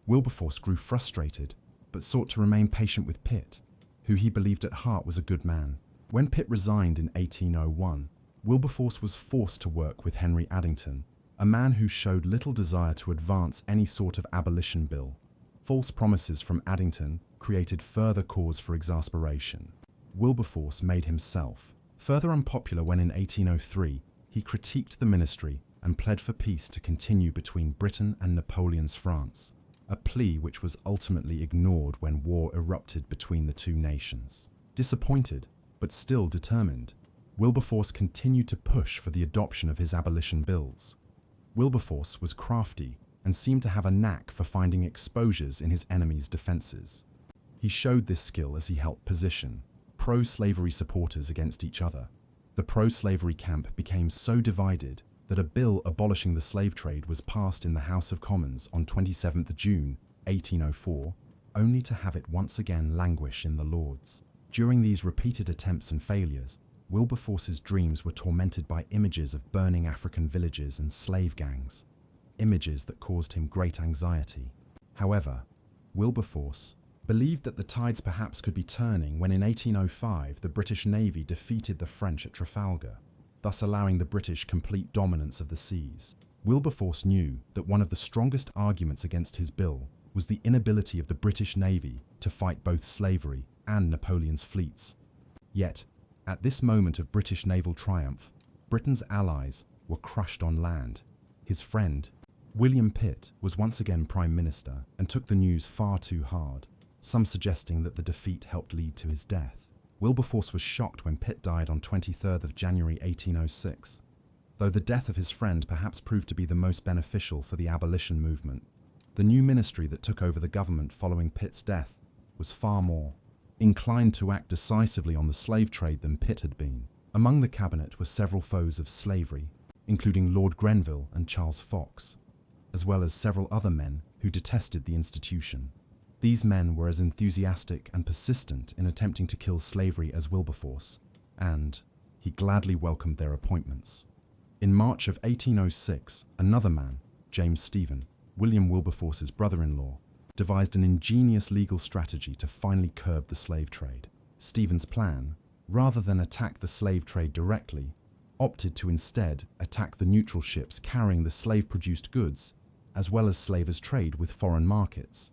Wilberforce grew frustrated, but sought to remain patient with Pitt, who he believed at heart was a good man. When Pitt resigned in 1801, Wilberforce was forced to work with Henry Addington, a man who showed little desire to advance any sort of abolition bill. False promises from Addington created further cause for exasperation. Wilberforce made himself further unpopular when in 1803 he critiqued the ministry and pled for peace to continue between Britain and Napoleon's France, a plea which was ultimately ignored when war erupted between the two nations. Disappointed, but still determined, Wilberforce continued to push for the adoption of his abolition bills. Wilberforce was crafty and seemed to have a knack for finding exposures in his enemy's defenses. He showed this skill as he helped position pro-slavery supporters against each other. The pro-slavery camp became so divided that a bill abolishing the slave trade was passed in the House of Commons on 27th June 1804, only to have it once again languish in the Lords. During these repeated attempts and failures, Wilberforce's dreams were tormented by images of burning African villages and slave gangs, images that caused him great anxiety. However, Wilberforce believed that the tides perhaps could be turning when in 1805 the British Navy defeated the French at Trafalgar, thus allowing the British complete dominance of the seas. Wilberforce knew that one of the strongest arguments against his bill was the inability of the British Navy to fight both slavery and Napoleon's fleets. Yet, at this moment of British naval triumph, Britain's allies were crushed on land. His friend, William Pitt, was once again Prime Minister and took the news far too hard, some suggesting that the defeat helped lead to his death. Wilberforce was shocked when Pitt died on 23rd of January 1806, though the death of his friend perhaps proved to be the most beneficial for the abolition movement. The new ministry that took over the government following Pitt's death was far more inclined to act decisively on the slave trade than Pitt had been. Among the cabinet were several foes of slavery, including Lord Grenville and Charles Fox, as well as several other men who detested the institution. These men were as enthusiastic and persistent in attempting to kill slavery as Wilberforce, and he gladly welcomed their appointments. In March of 1806, another man, James Stephen, William Wilberforce's brother-in-law, devised an ingenious legal strategy to finally curb the slave trade. Stephen's plan, rather than attack the slave trade directly, opted to instead attack the neutral ships carrying the slave-produced goods, as well as slavers' trade with foreign markets.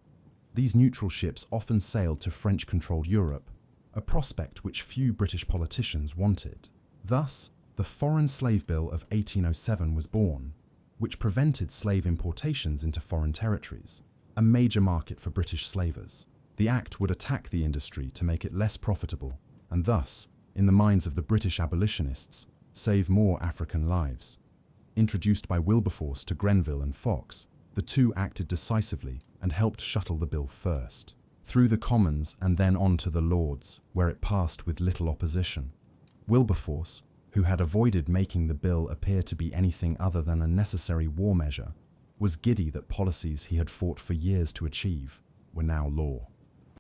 These neutral ships often sailed to French-controlled Europe, a prospect which few British politicians wanted. Thus, the Foreign Slave Bill of 1807 was born, which prevented slave importations into foreign territories, a major market for British slavers. The act would attack the industry to make it less profitable, and thus, in the minds of the British abolitionists, save more African lives. Introduced by Wilberforce to Grenville and Fox, the two acted decisively and helped shuttle the bill first through the Commons and then on to the Lords, where it passed with little opposition. Wilberforce, who had avoided making the bill appear to be anything other than a necessary war measure, was giddy that policies he had fought for years to achieve were now law.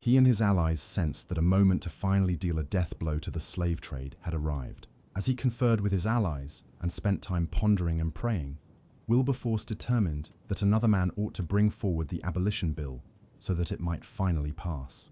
He and his allies sensed that a moment to finally deal a death blow to the slave trade had arrived. As he conferred with his allies and spent time pondering and praying, Wilberforce determined that another man ought to bring forward the Abolition Bill so that it might finally pass.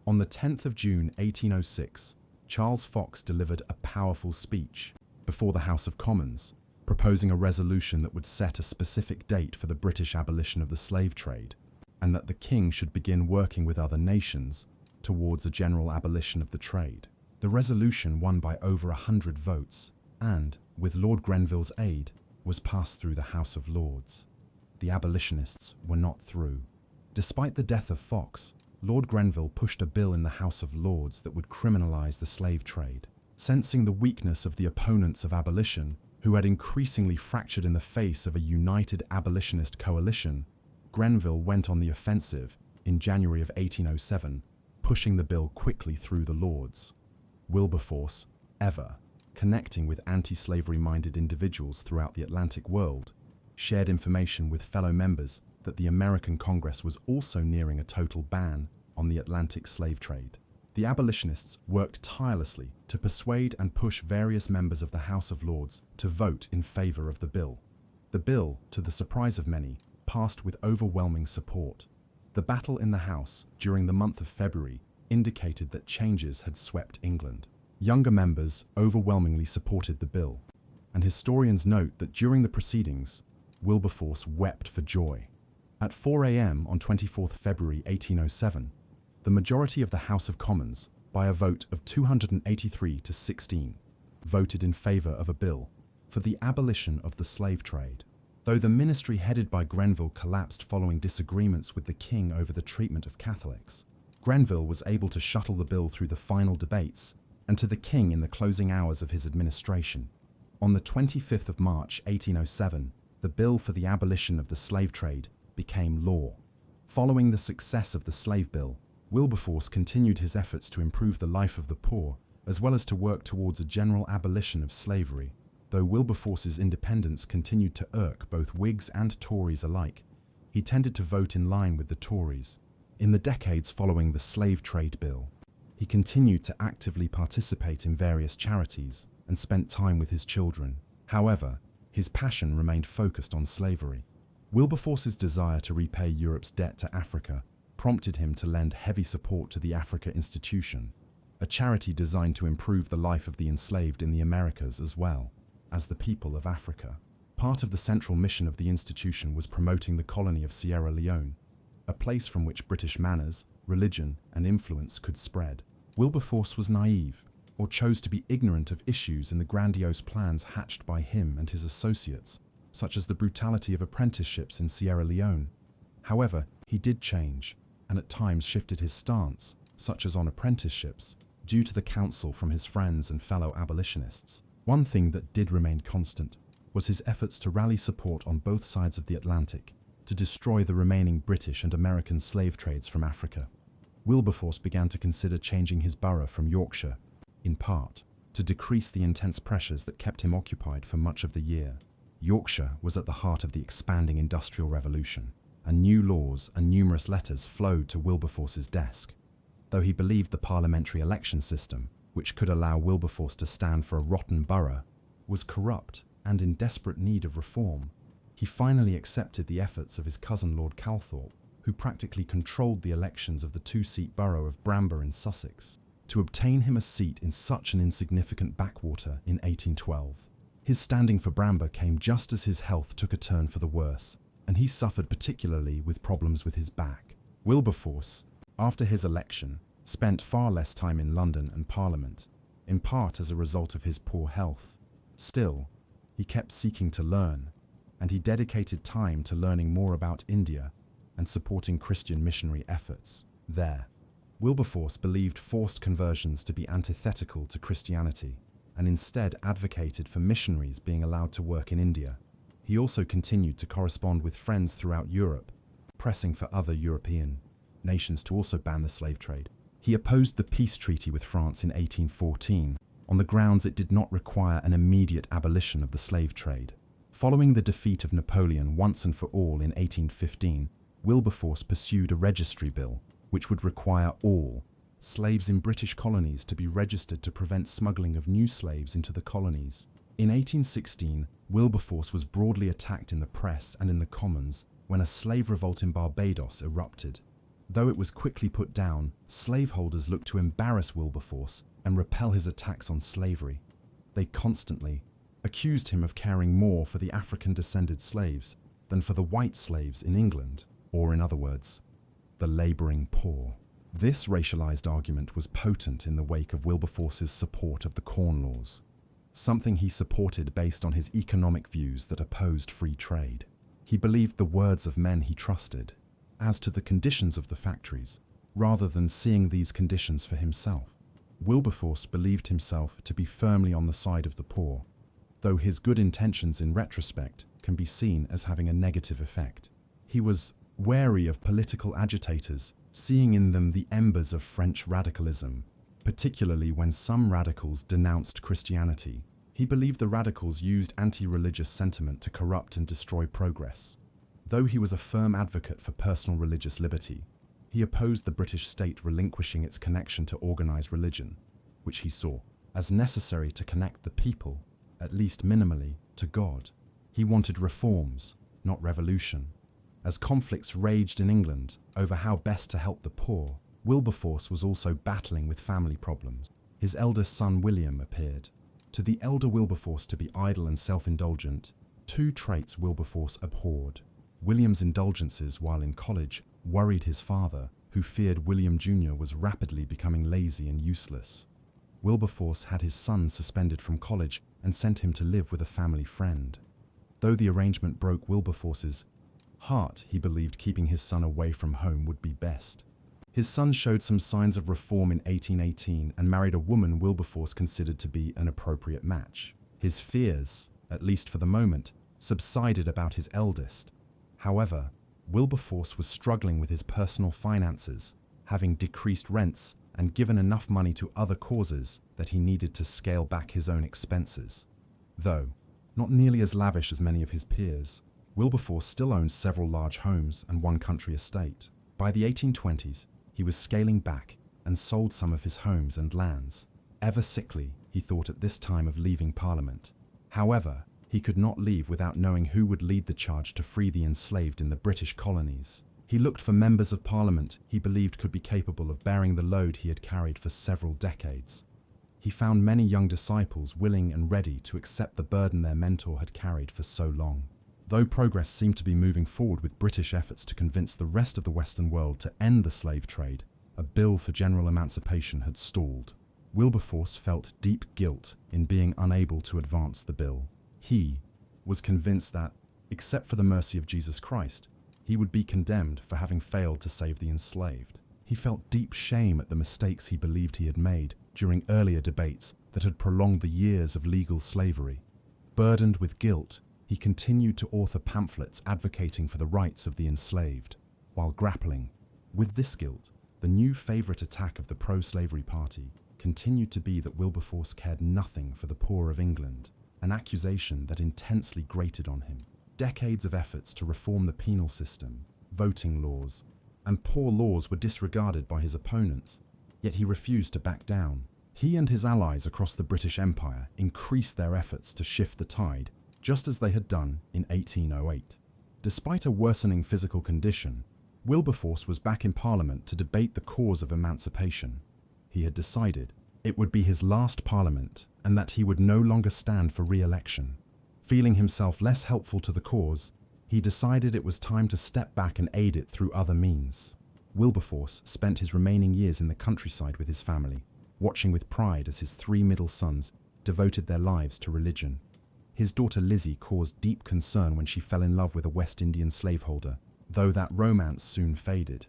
On the 10th of June 1806, Charles Fox delivered a powerful speech before the House of Commons, proposing a resolution that would set a specific date for the British abolition of the slave trade, and that the king should begin working with other nations towards a general abolition of the trade. The resolution won by over 100 votes and, with Lord Grenville's aid, was passed through the House of Lords. The abolitionists were not through. Despite the death of Fox, Lord Grenville pushed a bill in the House of Lords that would criminalize the slave trade. Sensing the weakness of the opponents of abolition, who had increasingly fractured in the face of a united abolitionist coalition, Grenville went on the offensive in January of 1807, pushing the bill quickly through the Lords. Wilberforce, ever connecting with anti-slavery-minded individuals throughout the Atlantic world, shared information with fellow members that the American Congress was also nearing a total ban on the Atlantic slave trade. The abolitionists worked tirelessly to persuade and push various members of the House of Lords to vote in favor of the bill. The bill, to the surprise of many, passed with overwhelming support. The battle in the House during the month of February indicated that changes had swept England. Younger members overwhelmingly supported the bill, and historians note that during the proceedings, Wilberforce wept for joy. At 4 a.m. on 24 February 1807, the majority of the House of Commons, by a vote of 283 to 16, voted in favor of a bill for the abolition of the slave trade. Though the ministry headed by Grenville collapsed following disagreements with the king over the treatment of Catholics, Grenville was able to shuttle the bill through the final debates and to the king in the closing hours of his administration. On the 25th of March 1807, the bill for the abolition of the slave trade became law. Following the success of the slave bill, Wilberforce continued his efforts to improve the life of the poor, as well as to work towards a general abolition of slavery. Though Wilberforce's independence continued to irk both Whigs and Tories alike, he tended to vote in line with the Tories. In the decades following the slave trade bill, he continued to actively participate in various charities and spent time with his children. However, his passion remained focused on slavery. Wilberforce's desire to repay Europe's debt to Africa prompted him to lend heavy support to the Africa Institution, a charity designed to improve the life of the enslaved in the Americas as well as the people of Africa. Part of the central mission of the institution was promoting the colony of Sierra Leone, a place from which British manners, religion, and influence could spread. Wilberforce was naive, or chose to be ignorant of issues in the grandiose plans hatched by him and his associates, such as the brutality of apprenticeships in Sierra Leone. However, he did change, and at times shifted his stance, such as on apprenticeships, due to the counsel from his friends and fellow abolitionists. One thing that did remain constant was his efforts to rally support on both sides of the Atlantic to destroy the remaining British and American slave trades from Africa. Wilberforce began to consider changing his borough from Yorkshire, in part, to decrease the intense pressures that kept him occupied for much of the year. Yorkshire was at the heart of the expanding Industrial Revolution, and new laws and numerous letters flowed to Wilberforce's desk. Though he believed the parliamentary election system, which could allow Wilberforce to stand for a rotten borough, was corrupt and in desperate need of reform, he finally accepted the efforts of his cousin Lord Calthorpe, who practically controlled the elections of the two-seat borough of Bramber in Sussex, to obtain him a seat in such an insignificant backwater in 1812. His standing for Bramber came just as his health took a turn for the worse, and he suffered particularly with problems with his back. Wilberforce, after his election, spent far less time in London and Parliament, in part as a result of his poor health. Still, he kept seeking to learn, and he dedicated time to learning more about India and supporting Christian missionary efforts there. Wilberforce believed forced conversions to be antithetical to Christianity, and instead advocated for missionaries being allowed to work in India. He also continued to correspond with friends throughout Europe, pressing for other European nations to also ban the slave trade. He opposed the peace treaty with France in 1814 on the grounds it did not require an immediate abolition of the slave trade. Following the defeat of Napoleon once and for all in 1815, Wilberforce pursued a registry bill which would require all slaves in British colonies to be registered to prevent smuggling of new slaves into the colonies. In 1816, Wilberforce was broadly attacked in the press and in the Commons when a slave revolt in Barbados erupted. Though it was quickly put down, slaveholders looked to embarrass Wilberforce and repel his attacks on slavery. They constantly accused him of caring more for the African-descended slaves than for the white slaves in England, or in other words, the laboring poor. This racialized argument was potent in the wake of Wilberforce's support of the Corn Laws, something he supported based on his economic views that opposed free trade. He believed the words of men he trusted as to the conditions of the factories, rather than seeing these conditions for himself. Wilberforce believed himself to be firmly on the side of the poor, though his good intentions in retrospect can be seen as having a negative effect. He was wary of political agitators, seeing in them the embers of French radicalism, particularly when some radicals denounced Christianity. He believed the radicals used anti-religious sentiment to corrupt and destroy progress. Though he was a firm advocate for personal religious liberty, he opposed the British state relinquishing its connection to organized religion, which he saw as necessary to connect the people, at least minimally, to God. He wanted reforms, not revolution. As conflicts raged in England over how best to help the poor, Wilberforce was also battling with family problems. His eldest son William appeared. To the elder Wilberforce to be idle and self-indulgent, two traits Wilberforce abhorred. William's indulgences while in college worried his father, who feared William Jr. was rapidly becoming lazy and useless. Wilberforce had his son suspended from college and sent him to live with a family friend. Though the arrangement broke Wilberforce's heart, he believed keeping his son away from home would be best. His son showed some signs of reform in 1818 and married a woman Wilberforce considered to be an appropriate match. His fears, at least for the moment, subsided about his eldest. However, Wilberforce was struggling with his personal finances, having decreased rents and given enough money to other causes that he needed to scale back his own expenses. Though not nearly as lavish as many of his peers, Wilberforce still owned several large homes and one country estate. By the 1820s, he was scaling back and sold some of his homes and lands. Ever sickly, he thought at this time of leaving Parliament. However, he could not leave without knowing who would lead the charge to free the enslaved in the British colonies. He looked for members of Parliament he believed could be capable of bearing the load he had carried for several decades. He found many young disciples willing and ready to accept the burden their mentor had carried for so long. Though progress seemed to be moving forward with British efforts to convince the rest of the Western world to end the slave trade, a bill for general emancipation had stalled. Wilberforce felt deep guilt in being unable to advance the bill. He was convinced that, except for the mercy of Jesus Christ, he would be condemned for having failed to save the enslaved. He felt deep shame at the mistakes he believed he had made during earlier debates that had prolonged the years of legal slavery. Burdened with guilt, he continued to author pamphlets advocating for the rights of the enslaved. While grappling with this guilt, the new favorite attack of the pro-slavery party continued to be that Wilberforce cared nothing for the poor of England, an accusation that intensely grated on him. Decades of efforts to reform the penal system, voting laws, and poor laws were disregarded by his opponents, yet he refused to back down. He and his allies across the British Empire increased their efforts to shift the tide, just as they had done in 1808. Despite a worsening physical condition, Wilberforce was back in Parliament to debate the cause of emancipation. He had decided it would be his last Parliament and that he would no longer stand for re-election. Feeling himself less helpful to the cause, he decided it was time to step back and aid it through other means. Wilberforce spent his remaining years in the countryside with his family, watching with pride as his three middle sons devoted their lives to religion. His daughter Lizzie caused deep concern when she fell in love with a West Indian slaveholder, though that romance soon faded.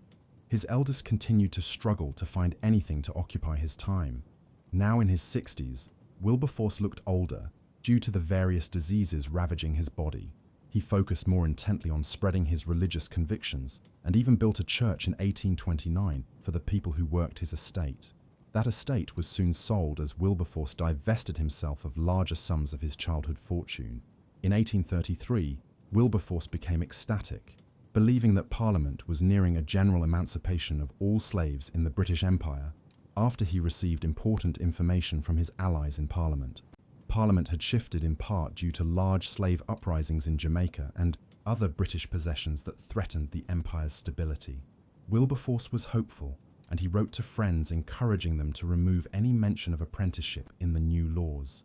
His eldest continued to struggle to find anything to occupy his time. Now in his 60s, Wilberforce looked older due to the various diseases ravaging his body. He focused more intently on spreading his religious convictions and even built a church in 1829 for the people who worked his estate. That estate was soon sold as Wilberforce divested himself of larger sums of his childhood fortune. In 1833, Wilberforce became ecstatic, believing that Parliament was nearing a general emancipation of all slaves in the British Empire after he received important information from his allies in Parliament. Parliament had shifted in part due to large slave uprisings in Jamaica and other British possessions that threatened the empire's stability. Wilberforce was hopeful, and he wrote to friends encouraging them to remove any mention of apprenticeship in the new laws.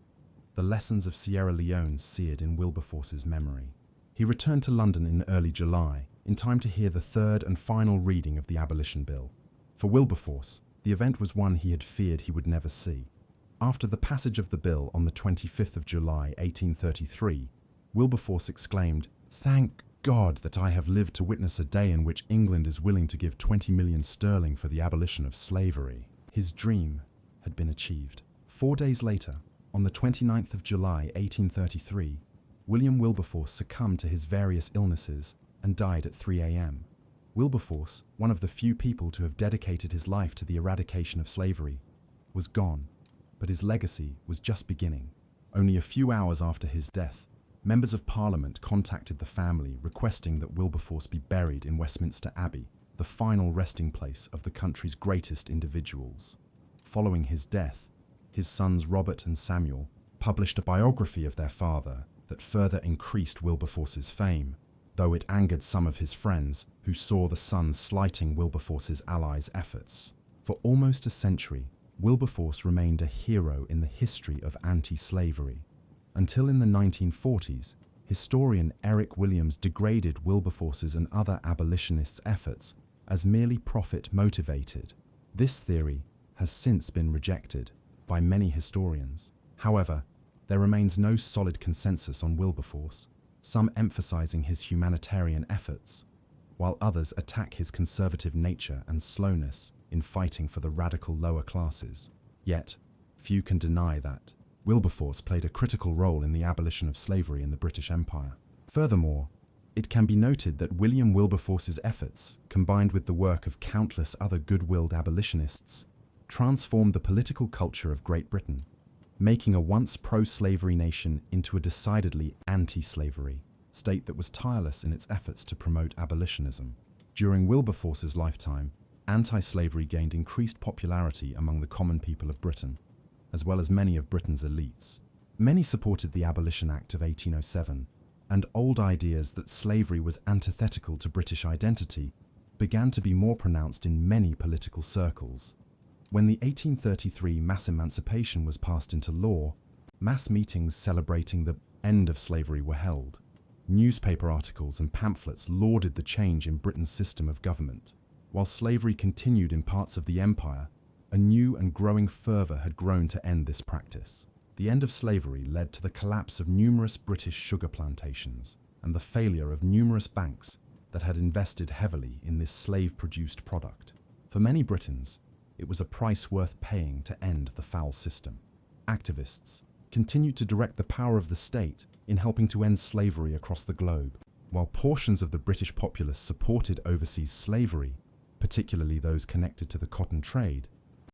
The lessons of Sierra Leone seared in Wilberforce's memory. He returned to London in early July, in time to hear the third and final reading of the Abolition Bill. For Wilberforce, the event was one he had feared he would never see. After the passage of the bill on the 25th of July, 1833, Wilberforce exclaimed, "Thank God that I have lived to witness a day in which England is willing to give 20 million sterling for the abolition of slavery." His dream had been achieved. 4 days later, on the 29th of July, 1833, William Wilberforce succumbed to his various illnesses and died at 3 a.m. Wilberforce, one of the few people to have dedicated his life to the eradication of slavery, was gone, but his legacy was just beginning. Only a few hours after his death, members of Parliament contacted the family requesting that Wilberforce be buried in Westminster Abbey, the final resting place of the country's greatest individuals. Following his death, his sons Robert and Samuel published a biography of their father that further increased Wilberforce's fame, though it angered some of his friends who saw the son slighting Wilberforce's allies' efforts. For almost a century, Wilberforce remained a hero in the history of anti-slavery. Until in the 1940s, historian Eric Williams degraded Wilberforce's and other abolitionists' efforts as merely profit-motivated. This theory has since been rejected by many historians. However, there remains no solid consensus on Wilberforce, some emphasizing his humanitarian efforts, while others attack his conservative nature and slowness in fighting for the radical lower classes. Yet, few can deny that Wilberforce played a critical role in the abolition of slavery in the British Empire. Furthermore, it can be noted that William Wilberforce's efforts, combined with the work of countless other good-willed abolitionists, transformed the political culture of Great Britain, making a once pro-slavery nation into a decidedly anti-slavery state that was tireless in its efforts to promote abolitionism. During Wilberforce's lifetime, anti-slavery gained increased popularity among the common people of Britain, as well as many of Britain's elites. Many supported the Abolition Act of 1807, and old ideas that slavery was antithetical to British identity began to be more pronounced in many political circles. When the 1833 mass emancipation was passed into law, mass meetings celebrating the end of slavery were held. Newspaper articles and pamphlets lauded the change in Britain's system of government. While slavery continued in parts of the empire, a new and growing fervour had grown to end this practice. The end of slavery led to the collapse of numerous British sugar plantations and the failure of numerous banks that had invested heavily in this slave-produced product. For many Britons, it was a price worth paying to end the foul system. Activists continued to direct the power of the state in helping to end slavery across the globe. While portions of the British populace supported overseas slavery, particularly those connected to the cotton trade,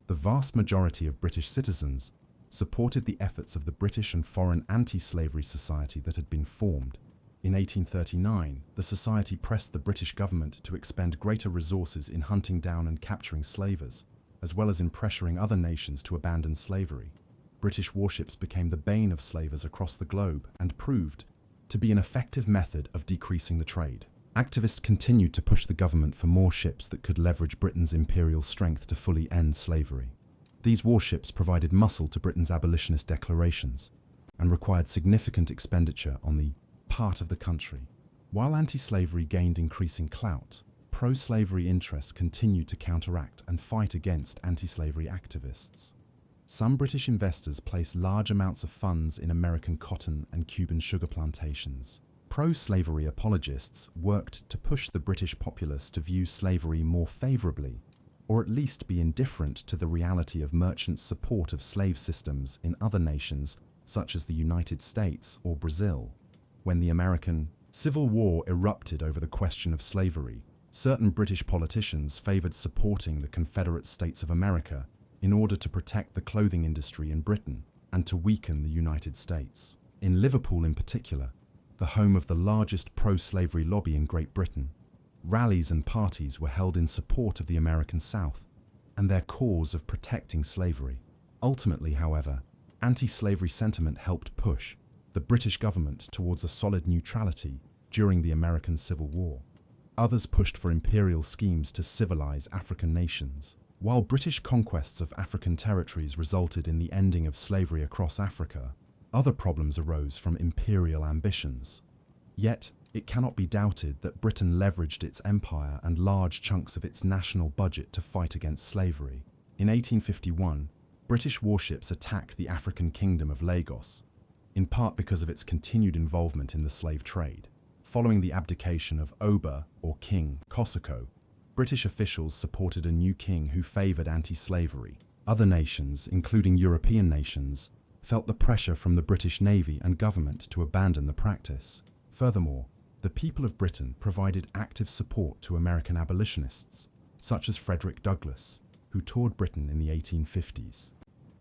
the vast majority of British citizens supported the efforts of the British and Foreign Anti-Slavery Society that had been formed. In 1839, the society pressed the British government to expend greater resources in hunting down and capturing slavers, as well as in pressuring other nations to abandon slavery. British warships became the bane of slavers across the globe and proved to be an effective method of decreasing the trade. Activists continued to push the government for more ships that could leverage Britain's imperial strength to fully end slavery. These warships provided muscle to Britain's abolitionist declarations and required significant expenditure on the part of the country. While anti-slavery gained increasing clout, pro-slavery interests continued to counteract and fight against anti-slavery activists. Some British investors placed large amounts of funds in American cotton and Cuban sugar plantations. Pro-slavery apologists worked to push the British populace to view slavery more favourably, or at least be indifferent to the reality of merchants' support of slave systems in other nations such as the United States or Brazil. When the American Civil War erupted over the question of slavery, certain British politicians favoured supporting the Confederate States of America in order to protect the clothing industry in Britain and to weaken the United States. In Liverpool in particular, the home of the largest pro-slavery lobby in Great Britain, rallies and parties were held in support of the American South and their cause of protecting slavery. Ultimately, however, Anti-slavery sentiment helped push the British government towards a solid neutrality during the American Civil War. Others pushed for imperial schemes to civilize African nations. While British conquests of African territories resulted in the ending of slavery across Africa, other problems arose from imperial ambitions. Yet, it cannot be doubted that Britain leveraged its empire and large chunks of its national budget to fight against slavery. In 1851, British warships attacked the African kingdom of Lagos, in part because of its continued involvement in the slave trade. Following the abdication of Oba, or King, Kosoko, British officials supported a new king who favored anti-slavery. Other nations, including European nations, felt the pressure from the British Navy and government to abandon the practice. Furthermore, the people of Britain provided active support to American abolitionists, such as Frederick Douglass, who toured Britain in the 1850s.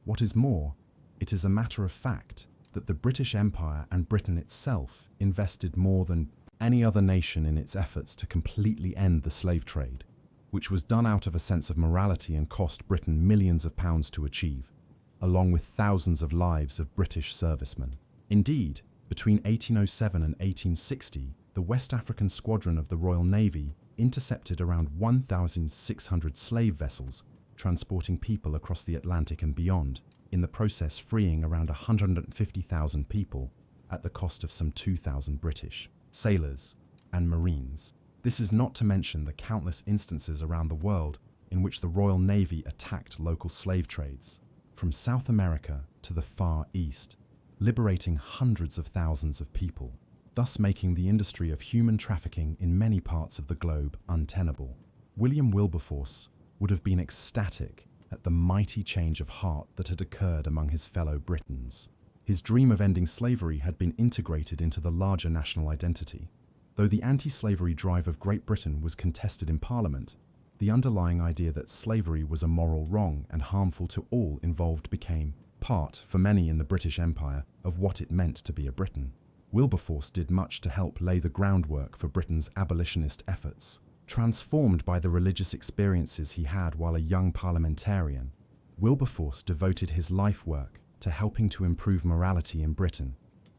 What is more, it is a matter of fact that the British Empire and Britain itself invested more than any other nation in its efforts to completely end the slave trade, which was done out of a sense of morality and cost Britain millions of pounds to achieve, along with thousands of lives of British servicemen. Indeed, between 1807 and 1860, the West African Squadron of the Royal Navy intercepted around 1,600 slave vessels transporting people across the Atlantic and beyond, in the process freeing around 150,000 people at the cost of some 2,000 British sailors and Marines. This is not to mention the countless instances around the world in which the Royal Navy attacked local slave trades, from South America to the Far East, liberating hundreds of thousands of people, thus making the industry of human trafficking in many parts of the globe untenable. William Wilberforce would have been ecstatic at the mighty change of heart that had occurred among his fellow Britons. His dream of ending slavery had been integrated into the larger national identity. Though the anti-slavery drive of Great Britain was contested in Parliament, the underlying idea that slavery was a moral wrong and harmful to all involved became part, for many in the British Empire, of what it meant to be a Briton. Wilberforce did much to help lay the groundwork for Britain's abolitionist efforts. Transformed by the religious experiences he had while a young parliamentarian, Wilberforce devoted his life work to helping to improve morality in Britain,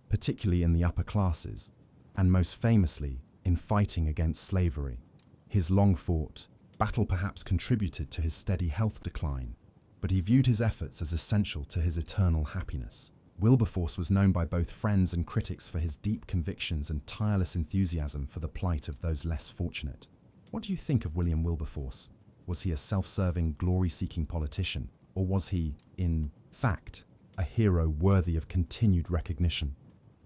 particularly in the upper classes, and most famously in fighting against slavery. His long-fought battle perhaps contributed to his steady health decline, but he viewed his efforts as essential to his eternal happiness. Wilberforce was known by both friends and critics for his deep convictions and tireless enthusiasm for the plight of those less fortunate. What do you think of William Wilberforce? Was he a self-serving, glory-seeking politician, or was he, in fact, a hero worthy of continued recognition?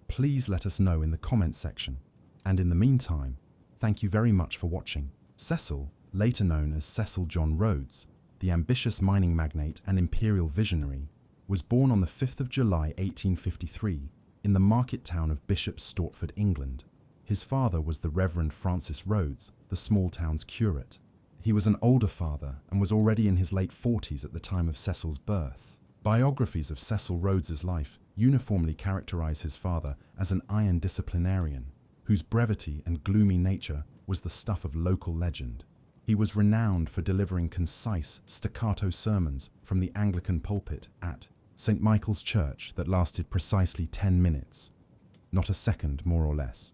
Please let us know in the comments section. And in the meantime, thank you very much for watching. Cecil, later known as Cecil John Rhodes, the ambitious mining magnate and imperial visionary, was born on the 5th of July 1853 in the market town of Bishop Stortford, England. His father was the Reverend Francis Rhodes, the small town's curate. He was an older father and was already in his late 40s at the time of Cecil's birth. Biographies of Cecil Rhodes's life uniformly characterize his father as an iron disciplinarian, whose brevity and gloomy nature was the stuff of local legend. He was renowned for delivering concise, staccato sermons from the Anglican pulpit at St. Michael's Church that lasted precisely 10 minutes, not a second more or less.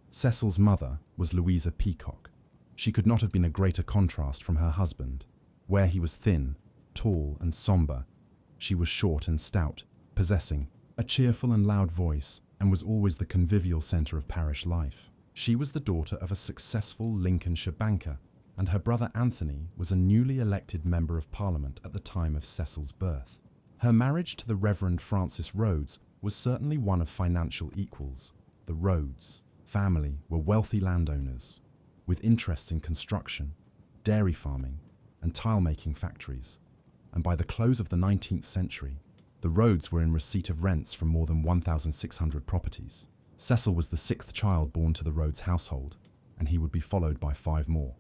Cecil's mother was Louisa Peacock. She could not have been a greater contrast from her husband. Where he was thin, tall, and somber, she was short and stout, possessing a cheerful and loud voice, and was always the convivial centre of parish life. She was the daughter of a successful Lincolnshire banker, and her brother Anthony was a newly elected Member of Parliament at the time of Cecil's birth. Her marriage to the Reverend Francis Rhodes was certainly one of financial equals. The Rhodes family were wealthy landowners, with interests in construction, dairy farming, and tile-making factories, and by the close of the 19th century, the Rhodes were in receipt of rents from more than 1,600 properties. Cecil was the 6th child born to the Rhodes household, and he would be followed by 5 more.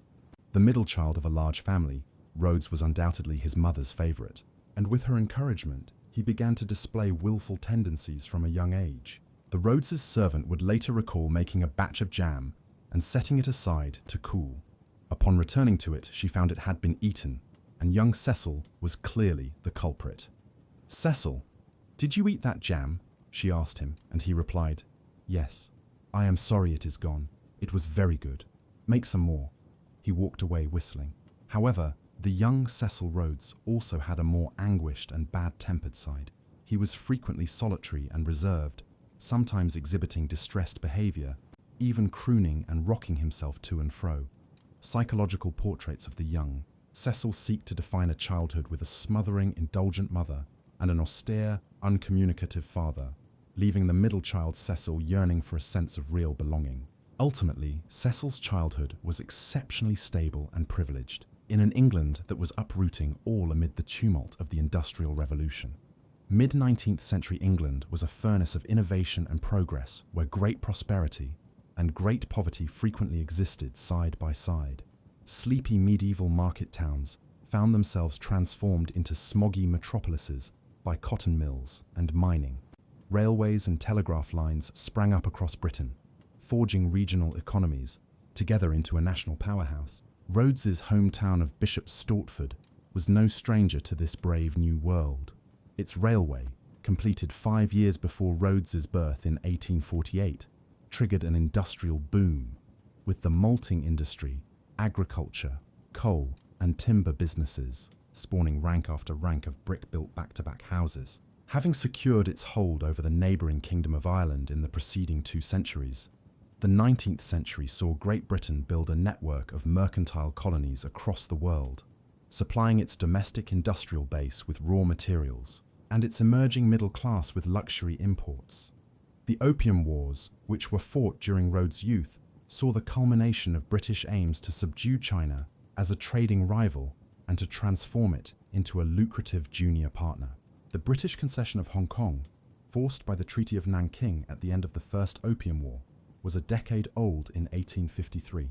The middle child of a large family, Rhodes was undoubtedly his mother's favourite, and with her encouragement, he began to display willful tendencies from a young age. The Rhodes' servant would later recall making a batch of jam and setting it aside to cool. Upon returning to it, she found it had been eaten, and young Cecil was clearly the culprit. Cecil, "Did you eat that jam?" she asked him, and he replied, "Yes. I am sorry it is gone. It was very good. Make some more." He walked away whistling. However, the young Cecil Rhodes also had a more anguished and bad-tempered side. He was frequently solitary and reserved, sometimes exhibiting distressed behavior, even crooning and rocking himself to and fro. Psychological portraits of the young Cecil seek to define a childhood with a smothering, indulgent mother and an austere, uncommunicative father, leaving the middle child Cecil yearning for a sense of real belonging. Ultimately, Cecil's childhood was exceptionally stable and privileged, in an England that was uprooting all amid the tumult of the Industrial Revolution. Mid-19th century England was a furnace of innovation and progress where great prosperity and great poverty frequently existed side by side. Sleepy medieval market towns found themselves transformed into smoggy metropolises by cotton mills and mining. Railways and telegraph lines sprang up across Britain, forging regional economies together into a national powerhouse. Rhodes's hometown of Bishop Stortford was no stranger to this brave new world. Its railway, completed 5 years before Rhodes's birth in 1848, triggered an industrial boom, with the malting industry, agriculture, coal, and timber businesses spawning rank after rank of brick-built back-to-back houses. Having secured its hold over the neighbouring Kingdom of Ireland in the preceding 2 centuries, the 19th century saw Great Britain build a network of mercantile colonies across the world, supplying its domestic industrial base with raw materials and its emerging middle class with luxury imports. The Opium Wars, which were fought during Rhodes' youth, saw the culmination of British aims to subdue China as a trading rival and to transform it into a lucrative junior partner. The British concession of Hong Kong, forced by the Treaty of Nanking at the end of the First Opium War, was a decade old in 1853.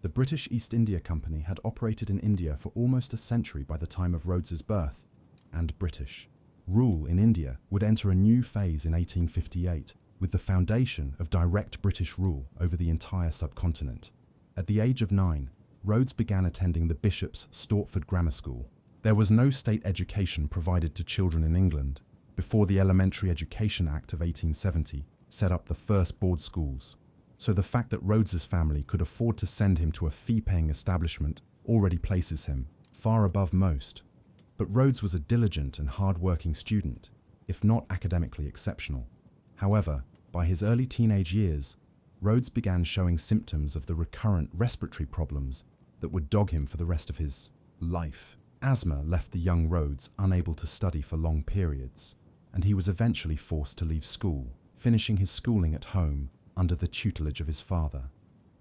The British East India Company had operated in India for almost a century by the time of Rhodes's birth, and British rule in India would enter a new phase in 1858 with the foundation of direct British rule over the entire subcontinent. At the age of 9, Rhodes began attending the Bishop's Stortford Grammar School. There was no state education provided to children in England before the Elementary Education Act of 1870 set up the first board schools, so the fact that Rhodes's family could afford to send him to a fee-paying establishment already places him far above most. But Rhodes was a diligent and hard-working student, if not academically exceptional. However, by his early teenage years, Rhodes began showing symptoms of the recurrent respiratory problems that would dog him for the rest of his life. Asthma left the young Rhodes unable to study for long periods, and he was eventually forced to leave school, finishing his schooling at home under the tutelage of his father.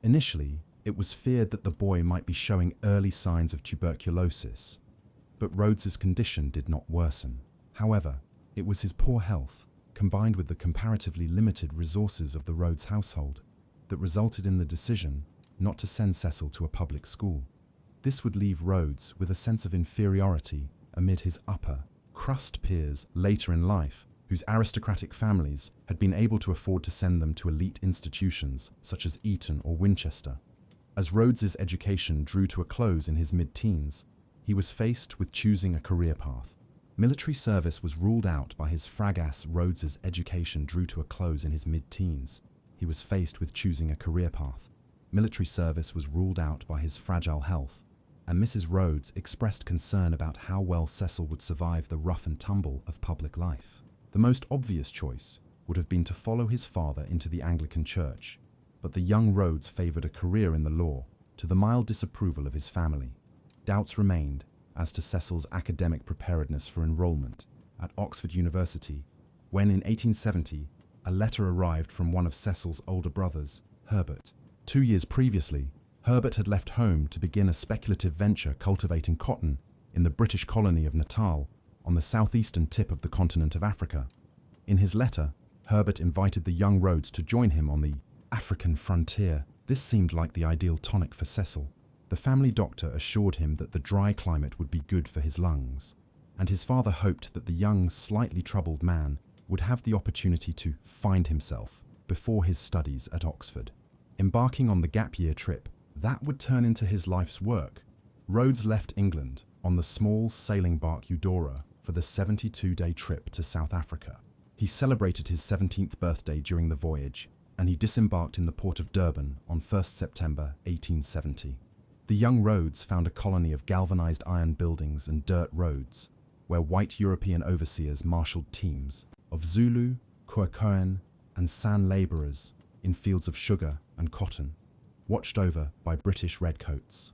Initially, it was feared that the boy might be showing early signs of tuberculosis, but Rhodes's condition did not worsen. However, it was his poor health, combined with the comparatively limited resources of the Rhodes household, that resulted in the decision not to send Cecil to a public school. This would leave Rhodes with a sense of inferiority amid his upper crust peers later in life, whose aristocratic families had been able to afford to send them to elite institutions such as Eton or Winchester. As Rhodes's education drew to a close in his mid-teens, he was faced with choosing a career path. Military service was ruled out by his fragasse. Rhodes's education drew to a close in his mid-teens. He was faced with choosing a career path. Military service was ruled out by his fragile health, and Mrs. Rhodes expressed concern about how well Cecil would survive the rough and tumble of public life. The most obvious choice would have been to follow his father into the Anglican Church, but the young Rhodes favoured a career in the law, to the mild disapproval of his family. Doubts remained as to Cecil's academic preparedness for enrolment at Oxford University, when in 1870 a letter arrived from one of Cecil's older brothers, Herbert. 2 years previously, Herbert had left home to begin a speculative venture cultivating cotton in the British colony of Natal on the southeastern tip of the continent of Africa. In his letter, Herbert invited the young Rhodes to join him on the African frontier. This seemed like the ideal tonic for Cecil. The family doctor assured him that the dry climate would be good for his lungs, and his father hoped that the young, slightly troubled man would have the opportunity to find himself before his studies at Oxford. Embarking on the gap year trip, that would turn into his life's work. Rhodes left England on the small sailing bark Eudora for the 72-day trip to South Africa. He celebrated his 17th birthday during the voyage, and he disembarked in the port of Durban on 1st September 1870. The young Rhodes found a colony of galvanized iron buildings and dirt roads, where white European overseers marshaled teams of Zulu, Khoisan, and San laborers in fields of sugar and cotton, watched over by British redcoats.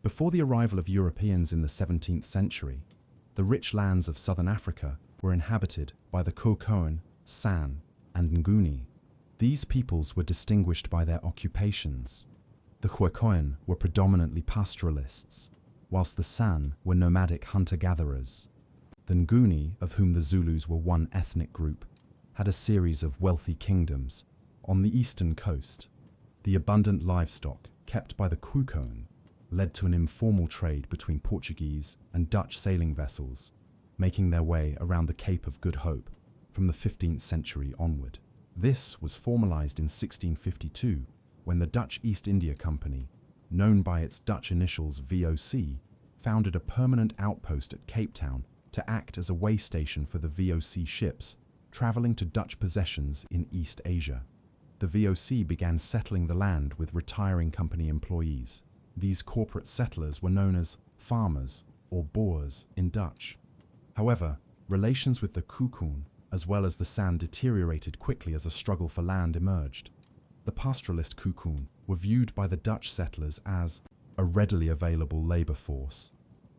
Before the arrival of Europeans in the 17th century, the rich lands of southern Africa were inhabited by the Khoisan, San, and Nguni. These peoples were distinguished by their occupations. The Khoisan were predominantly pastoralists, whilst the San were nomadic hunter-gatherers. The Nguni, of whom the Zulus were one ethnic group, had a series of wealthy kingdoms on the eastern coast. The abundant livestock kept by the Khoisan led to an informal trade between Portuguese and Dutch sailing vessels, making their way around the Cape of Good Hope from the 15th century onward. This was formalized in 1652 when the Dutch East India Company, known by its Dutch initials VOC, founded a permanent outpost at Cape Town to act as a way station for the VOC ships traveling to Dutch possessions in East Asia. The VOC began settling the land with retiring company employees. These corporate settlers were known as farmers or boers in Dutch. However, relations with the Khoisan as well as the San deteriorated quickly as a struggle for land emerged. The pastoralist Khoisan were viewed by the Dutch settlers as a readily available labor force.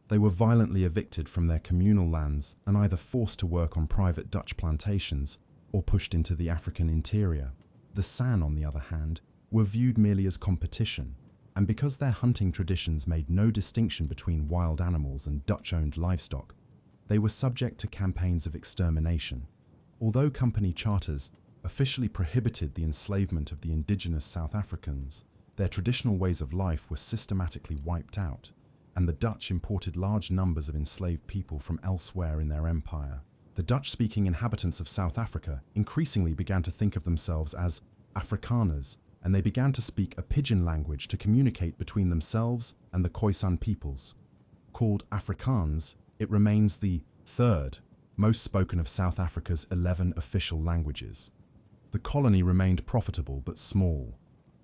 They were violently evicted from their communal lands and either forced to work on private Dutch plantations or pushed into the African interior. The San, on the other hand, were viewed merely as competition, and because their hunting traditions made no distinction between wild animals and Dutch-owned livestock, they were subject to campaigns of extermination. Although company charters officially prohibited the enslavement of the indigenous South Africans, their traditional ways of life were systematically wiped out, and the Dutch imported large numbers of enslaved people from elsewhere in their empire. The Dutch-speaking inhabitants of South Africa increasingly began to think of themselves as Afrikaners, and they began to speak a pidgin language to communicate between themselves and the Khoisan peoples. Called Afrikaans, it remains the third most spoken of South Africa's 11 official languages. The colony remained profitable but small,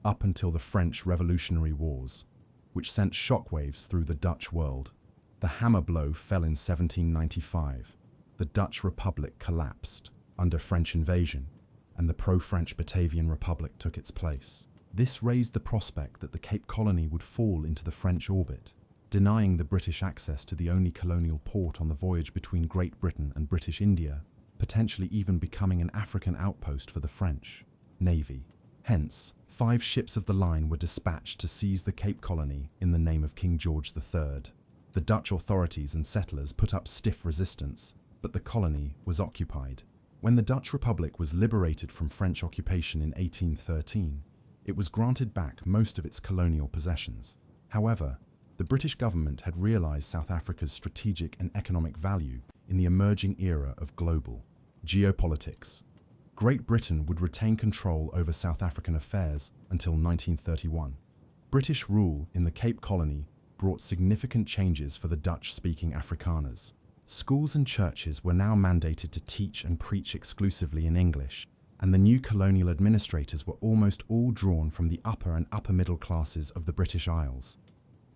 up until the French Revolutionary Wars, which sent shockwaves through the Dutch world. The hammer blow fell in 1795. The Dutch Republic collapsed under French invasion, and the pro-French Batavian Republic took its place. This raised the prospect that the Cape Colony would fall into the French orbit, denying the British access to the only colonial port on the voyage between Great Britain and British India, potentially even becoming an African outpost for the French Navy. Hence, 5 ships of the line were dispatched to seize the Cape Colony in the name of King George III. The Dutch authorities and settlers put up stiff resistance, but the colony was occupied. When the Dutch Republic was liberated from French occupation in 1813, it was granted back most of its colonial possessions. However, the British government had realized South Africa's strategic and economic value in the emerging era of global geopolitics. Great Britain would retain control over South African affairs until 1931. British rule in the Cape Colony brought significant changes for the Dutch-speaking Afrikaners. Schools and churches were now mandated to teach and preach exclusively in English, and the new colonial administrators were almost all drawn from the upper and upper middle classes of the British Isles.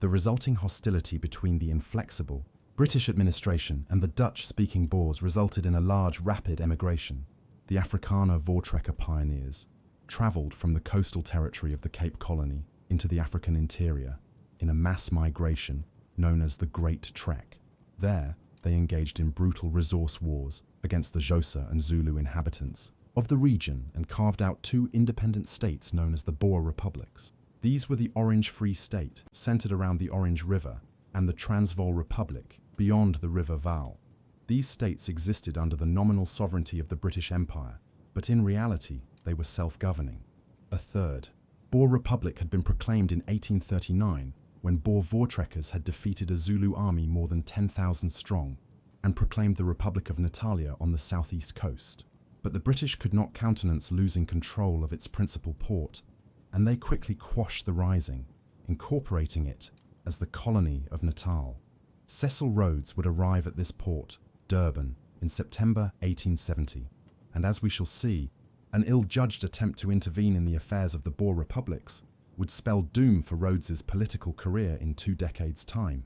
The resulting hostility between the inflexible British administration and the Dutch-speaking Boers resulted in a large, rapid emigration. The Afrikaner Voortrekker pioneers travelled from the coastal territory of the Cape Colony into the African interior in a mass migration known as the Great Trek. There, they engaged in brutal resource wars against the Xhosa and Zulu inhabitants of the region and carved out 2 independent states known as the Boer Republics. These were the Orange Free State, centered around the Orange River, and the Transvaal Republic, beyond the River Vaal. These states existed under the nominal sovereignty of the British Empire, but in reality, they were self-governing. A third Boer Republic had been proclaimed in 1839 when Boer Voortrekkers had defeated a Zulu army more than 10,000 strong and proclaimed the Republic of Natalia on the southeast coast. But the British could not countenance losing control of its principal port, and they quickly quashed the rising, incorporating it as the colony of Natal. Cecil Rhodes would arrive at this port, Durban in September 1870, and as we shall see, an ill-judged attempt to intervene in the affairs of the Boer republics would spell doom for Rhodes's political career in 2 decades' time.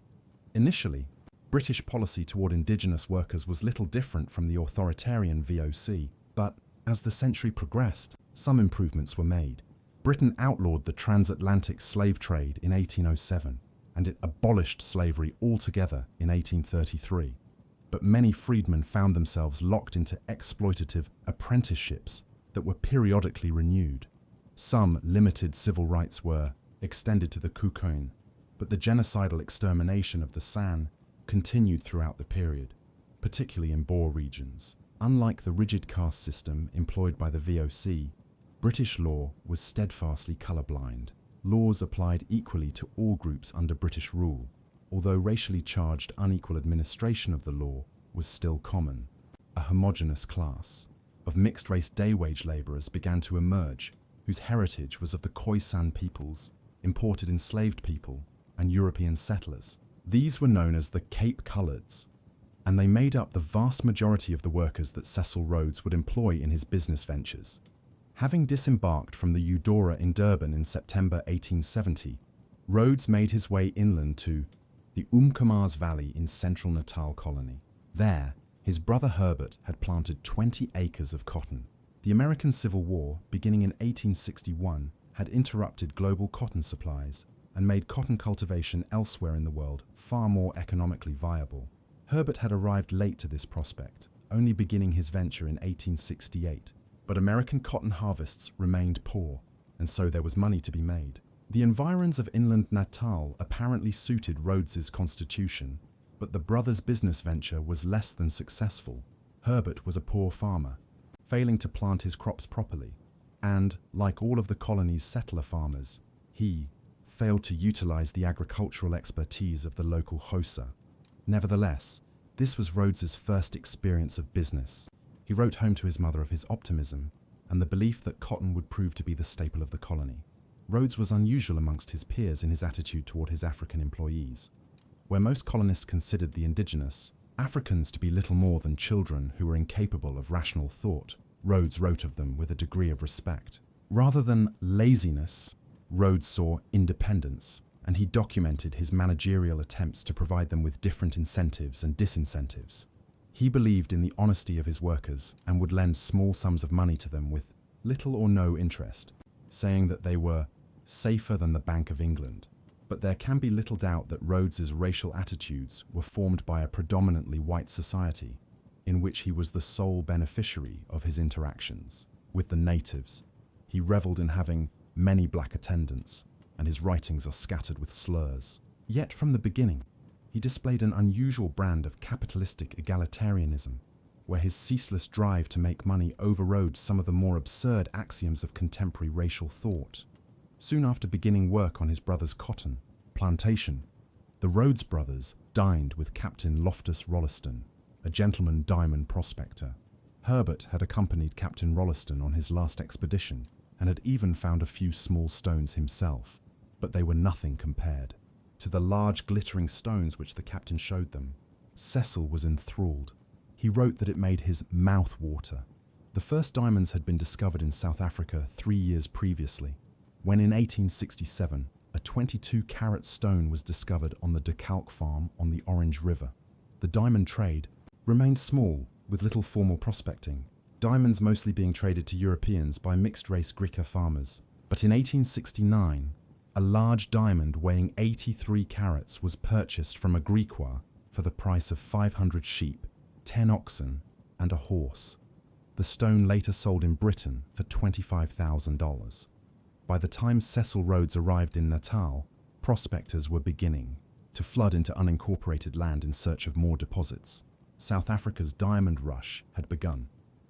Initially, British policy toward indigenous workers was little different from the authoritarian VOC, but as the century progressed, some improvements were made. Britain outlawed the transatlantic slave trade in 1807, and it abolished slavery altogether in 1833. But many freedmen found themselves locked into exploitative apprenticeships that were periodically renewed. Some limited civil rights were extended to the Kukoin, but the genocidal extermination of the San continued throughout the period, particularly in Boer regions. Unlike the rigid caste system employed by the VOC, British law was steadfastly colourblind. Laws applied equally to all groups under British rule, although racially charged unequal administration of the law was still common. A homogeneous class of mixed-race day-wage labourers began to emerge, whose heritage was of the Khoisan peoples, imported enslaved people, and European settlers. These were known as the Cape Coloureds, and they made up the vast majority of the workers that Cecil Rhodes would employ in his business ventures. Having disembarked from the Eudora in Durban in September 1870, Rhodes made his way inland to the Umkomaas Valley in central Natal colony. There, his brother Herbert had planted 20 acres of cotton. The American Civil War, beginning in 1861, had interrupted global cotton supplies and made cotton cultivation elsewhere in the world far more economically viable. Herbert had arrived late to this prospect, only beginning his venture in 1868. But American cotton harvests remained poor, and so there was money to be made. The environs of inland Natal apparently suited Rhodes's constitution, but the brothers' business venture was less than successful. Herbert was a poor farmer, failing to plant his crops properly, and, like all of the colony's settler farmers, he failed to utilize the agricultural expertise of the local Xhosa. Nevertheless, this was Rhodes's first experience of business. He wrote home to his mother of his optimism and the belief that cotton would prove to be the staple of the colony. Rhodes was unusual amongst his peers in his attitude toward his African employees. Where most colonists considered the indigenous Africans to be little more than children who were incapable of rational thought, Rhodes wrote of them with a degree of respect. Rather than laziness, Rhodes saw independence, and he documented his managerial attempts to provide them with different incentives and disincentives. He believed in the honesty of his workers and would lend small sums of money to them with little or no interest, saying that they were safer than the Bank of England. But there can be little doubt that Rhodes's racial attitudes were formed by a predominantly white society, in which he was the sole beneficiary of his interactions. With the natives, he revelled in having many black attendants, and his writings are scattered with slurs. Yet from the beginning, he displayed an unusual brand of capitalistic egalitarianism, where his ceaseless drive to make money overrode some of the more absurd axioms of contemporary racial thought. Soon after beginning work on his brother's cotton plantation, the Rhodes brothers dined with Captain Loftus Rolleston, a gentleman diamond prospector. Herbert had accompanied Captain Rolleston on his last expedition and had even found a few small stones himself, but they were nothing compared to the large glittering stones which the captain showed them. Cecil was enthralled. He wrote that it made his mouth water. The first diamonds had been discovered in South Africa 3 years previously, when in 1867 a 22-carat stone was discovered on the De Kalk farm on the Orange River. The diamond trade remained small, with little formal prospecting, diamonds mostly being traded to Europeans by mixed-race Griqua farmers. But in 1869, a large diamond weighing 83 carats was purchased from a Griqua for the price of 500 sheep, 10 oxen, and a horse. The stone later sold in Britain for $25,000. By the time Cecil Rhodes arrived in Natal, prospectors were beginning to flood into unincorporated land in search of more deposits. South Africa's diamond rush had begun.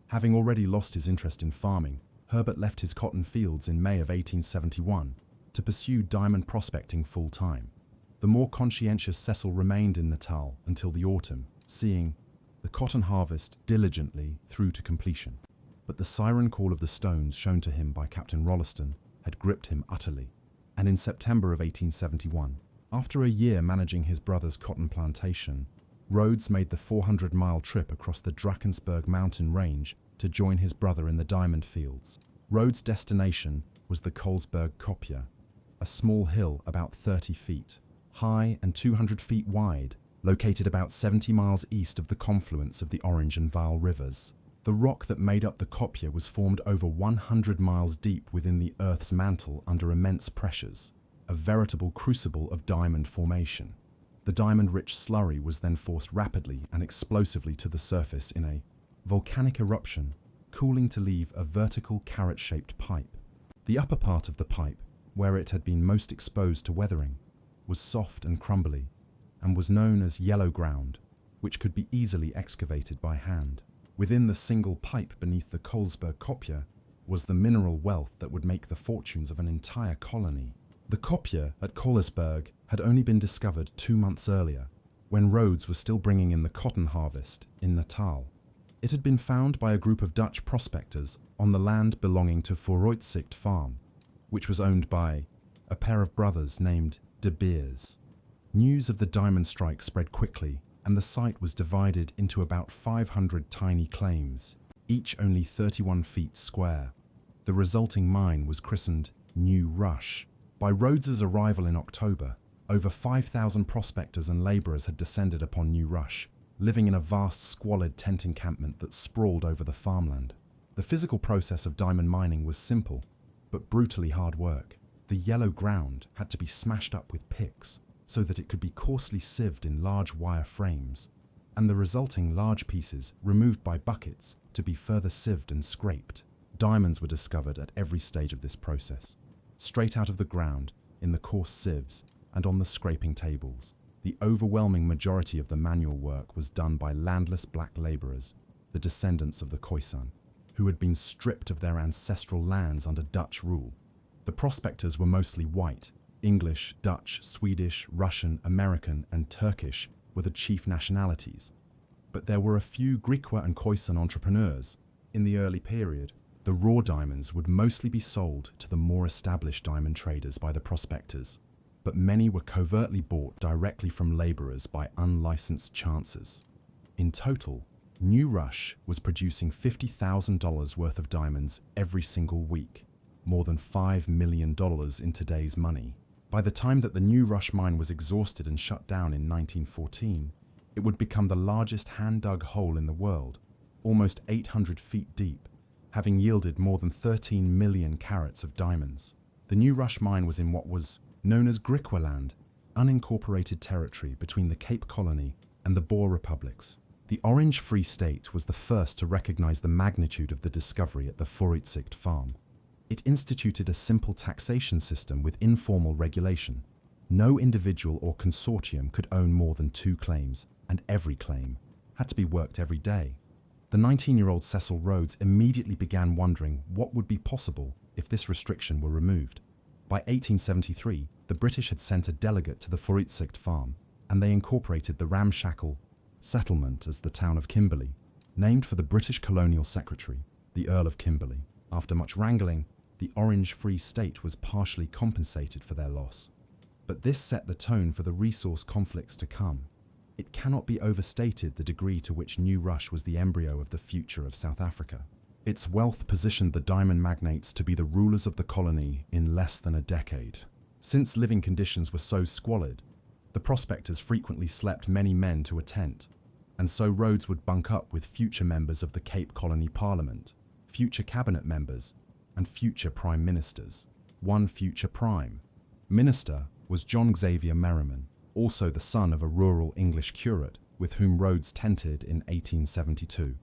Having already lost his interest in farming, Herbert left his cotton fields in May of 1871 to pursue diamond prospecting full-time. The more conscientious Cecil remained in Natal until the autumn, seeing the cotton harvest diligently through to completion. But the siren call of the stones shown to him by Captain Rolleston had gripped him utterly, and in September of 1871, after a year managing his brother's cotton plantation, Rhodes made the 400-mile trip across the Drakensberg mountain range to join his brother in the diamond fields. Rhodes' destination was the Colesberg Kopje, a small hill about 30 feet high and 200 feet wide, located about 70 miles east of the confluence of the Orange and Vaal rivers. The rock that made up the Kopje was formed over 100 miles deep within the Earth's mantle under immense pressures, a veritable crucible of diamond formation. The diamond-rich slurry was then forced rapidly and explosively to the surface in a volcanic eruption, cooling to leave a vertical carrot-shaped pipe. The upper part of the pipe, where it had been most exposed to weathering, was soft and crumbly, and was known as yellow ground, which could be easily excavated by hand. Within the single pipe beneath the Colesberg Kopje was the mineral wealth that would make the fortunes of an entire colony. The Kopje at Colesberg had only been discovered 2 months earlier, when Rhodes was still bringing in the cotton harvest in Natal. It had been found by a group of Dutch prospectors on the land belonging to Vooruitzicht Farm, which was owned by a pair of brothers named De Beers. News of the diamond strike spread quickly, and the site was divided into about 500 tiny claims, each only 31 feet square. The resulting mine was christened New Rush. By Rhodes's arrival in October, over 5,000 prospectors and labourers had descended upon New Rush, living in a vast squalid tent encampment that sprawled over the farmland. The physical process of diamond mining was simple, but brutally hard work. The yellow ground had to be smashed up with picks so that it could be coarsely sieved in large wire frames, and the resulting large pieces removed by buckets to be further sieved and scraped. Diamonds were discovered at every stage of this process, straight out of the ground, in the coarse sieves, and on the scraping tables. The overwhelming majority of the manual work was done by landless black labourers, the descendants of the Khoisan, who had been stripped of their ancestral lands under Dutch rule. The prospectors were mostly white. English, Dutch, Swedish, Russian, American, and Turkish were the chief nationalities. But there were a few Griqua and Khoisan entrepreneurs. In the early period, the raw diamonds would mostly be sold to the more established diamond traders by the prospectors, but many were covertly bought directly from labourers by unlicensed chancers. In total, New Rush was producing $50,000 worth of diamonds every single week, more than $5 million in today's money. By the time that the New Rush mine was exhausted and shut down in 1914, it would become the largest hand-dug hole in the world, almost 800 feet deep, having yielded more than 13 million carats of diamonds. The New Rush mine was in what was known as Griqualand, unincorporated territory between the Cape Colony and the Boer republics. The Orange Free State was the first to recognize the magnitude of the discovery at the Vooruitzicht farm. It instituted a simple taxation system with informal regulation. No individual or consortium could own more than 2 claims, and every claim had to be worked every day. The 19-year-old Cecil Rhodes immediately began wondering what would be possible if this restriction were removed. By 1873, the British had sent a delegate to the Vooruitzicht farm, and they incorporated the ramshackle settlement as the town of Kimberley, named for the British colonial secretary, the Earl of Kimberley. After much wrangling, the Orange Free State was partially compensated for their loss. But this set the tone for the resource conflicts to come. It cannot be overstated the degree to which New Rush was the embryo of the future of South Africa. Its wealth positioned the diamond magnates to be the rulers of the colony in less than a decade. Since living conditions were so squalid, the prospectors frequently slept many men to a tent, and so Rhodes would bunk up with future members of the Cape Colony Parliament, future cabinet members, and future prime ministers. One future prime minister was John Xavier Merriman, also the son of a rural English curate with whom Rhodes tented in 1872.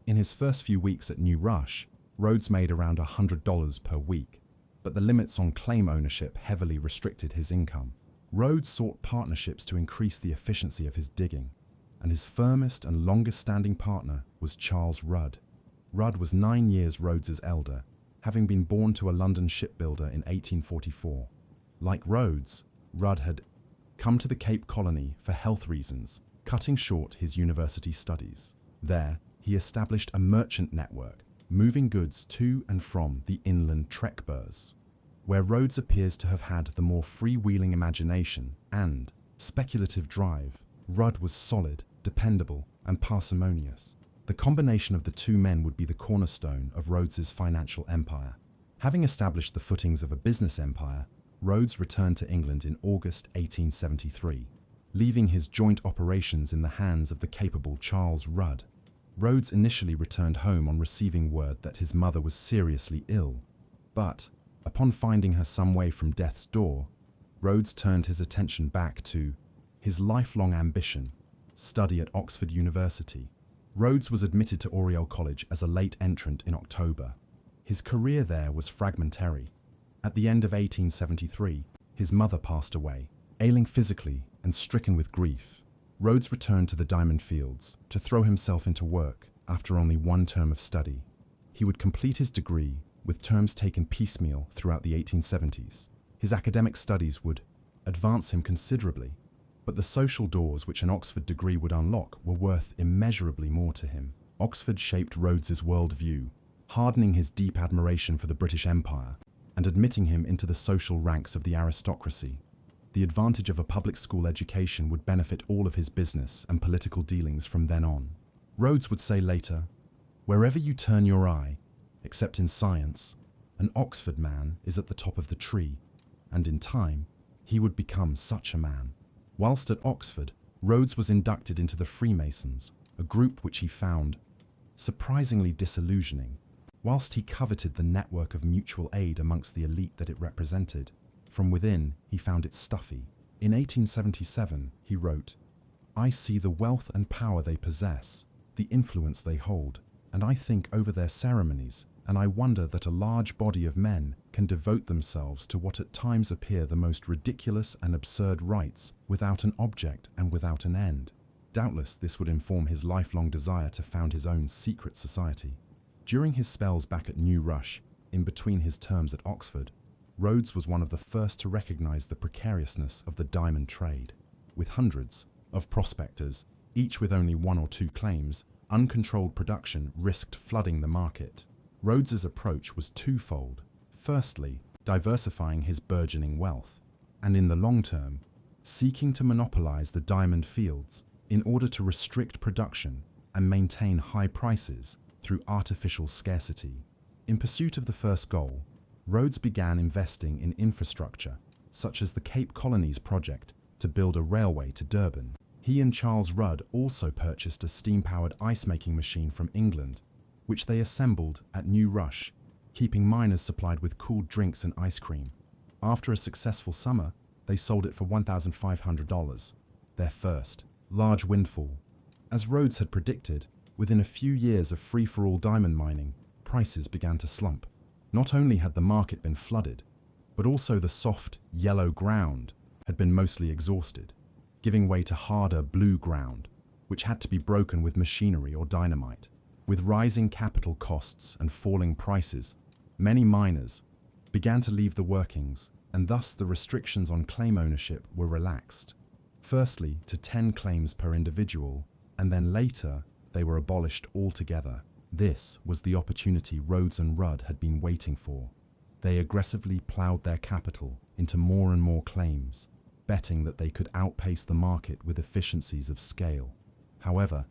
In his first few weeks at New Rush, Rhodes made around $100 per week, but the limits on claim ownership heavily restricted his income. Rhodes sought partnerships to increase the efficiency of his digging, and his firmest and longest-standing partner was Charles Rudd. Rudd was 9 years Rhodes's elder, having been born to a London shipbuilder in 1844. Like Rhodes, Rudd had come to the Cape Colony for health reasons, cutting short his university studies. There, he established a merchant network, moving goods to and from the inland Trekboers. Where Rhodes appears to have had the more freewheeling imagination and speculative drive, Rudd was solid dependable, and parsimonious. The combination of the two men would be the cornerstone of Rhodes's financial empire. Having established the footings of a business empire, Rhodes returned to England in August 1873, leaving his joint operations in the hands of the capable Charles Rudd. Rhodes initially returned home on receiving word that his mother was seriously ill, but, upon finding her some way from death's door, Rhodes turned his attention back to his lifelong ambition, study at Oxford University. Rhodes was admitted to Oriel College as a late entrant in October. His career there was fragmentary. At the end of 1873, his mother passed away, ailing physically and stricken with grief. Rhodes returned to the diamond fields to throw himself into work after only one term of study. He would complete his degree with terms taken piecemeal throughout the 1870s. His academic studies would advance him considerably, but the social doors which an Oxford degree would unlock were worth immeasurably more to him. Oxford shaped Rhodes's worldview, hardening his deep admiration for the British Empire and admitting him into the social ranks of the aristocracy. The advantage of a public school education would benefit all of his business and political dealings from then on. Rhodes would say later, "Wherever you turn your eye, except in science, an Oxford man is at the top of the tree," and in time, he would become such a man. Whilst at Oxford, Rhodes was inducted into the Freemasons, a group which he found surprisingly disillusioning. Whilst he coveted the network of mutual aid amongst the elite that it represented, from within he found it stuffy. In 1877, he wrote, "I see the wealth and power they possess, the influence they hold, and I think over their ceremonies, and I wonder that a large body of men can devote themselves to what at times appear the most ridiculous and absurd rites without an object and without an end." Doubtless this would inform his lifelong desire to found his own secret society. During his spells back at New Rush, in between his terms at Oxford, Rhodes was one of the first to recognize the precariousness of the diamond trade. With hundreds of prospectors, each with only one or two claims, uncontrolled production risked flooding the market. Rhodes's approach was twofold. Firstly, diversifying his burgeoning wealth, and in the long term, seeking to monopolize the diamond fields in order to restrict production and maintain high prices through artificial scarcity. In pursuit of the first goal, Rhodes began investing in infrastructure, such as the Cape Colonies project to build a railway to Durban. He and Charles Rudd also purchased a steam-powered ice-making machine from England, which they assembled at New Rush, keeping miners supplied with cooled drinks and ice cream. After a successful summer, they sold it for $1,500, their first large windfall. As Rhodes had predicted, within a few years of free-for-all diamond mining, prices began to slump. Not only had the market been flooded, but also the soft, yellow ground had been mostly exhausted, giving way to harder blue ground, which had to be broken with machinery or dynamite. With rising capital costs and falling prices, many miners began to leave the workings, and thus the restrictions on claim ownership were relaxed. Firstly, to 10 claims per individual, and then later they were abolished altogether. This was the opportunity Rhodes and Rudd had been waiting for. They aggressively ploughed their capital into more and more claims, betting that they could outpace the market with efficiencies of scale. However,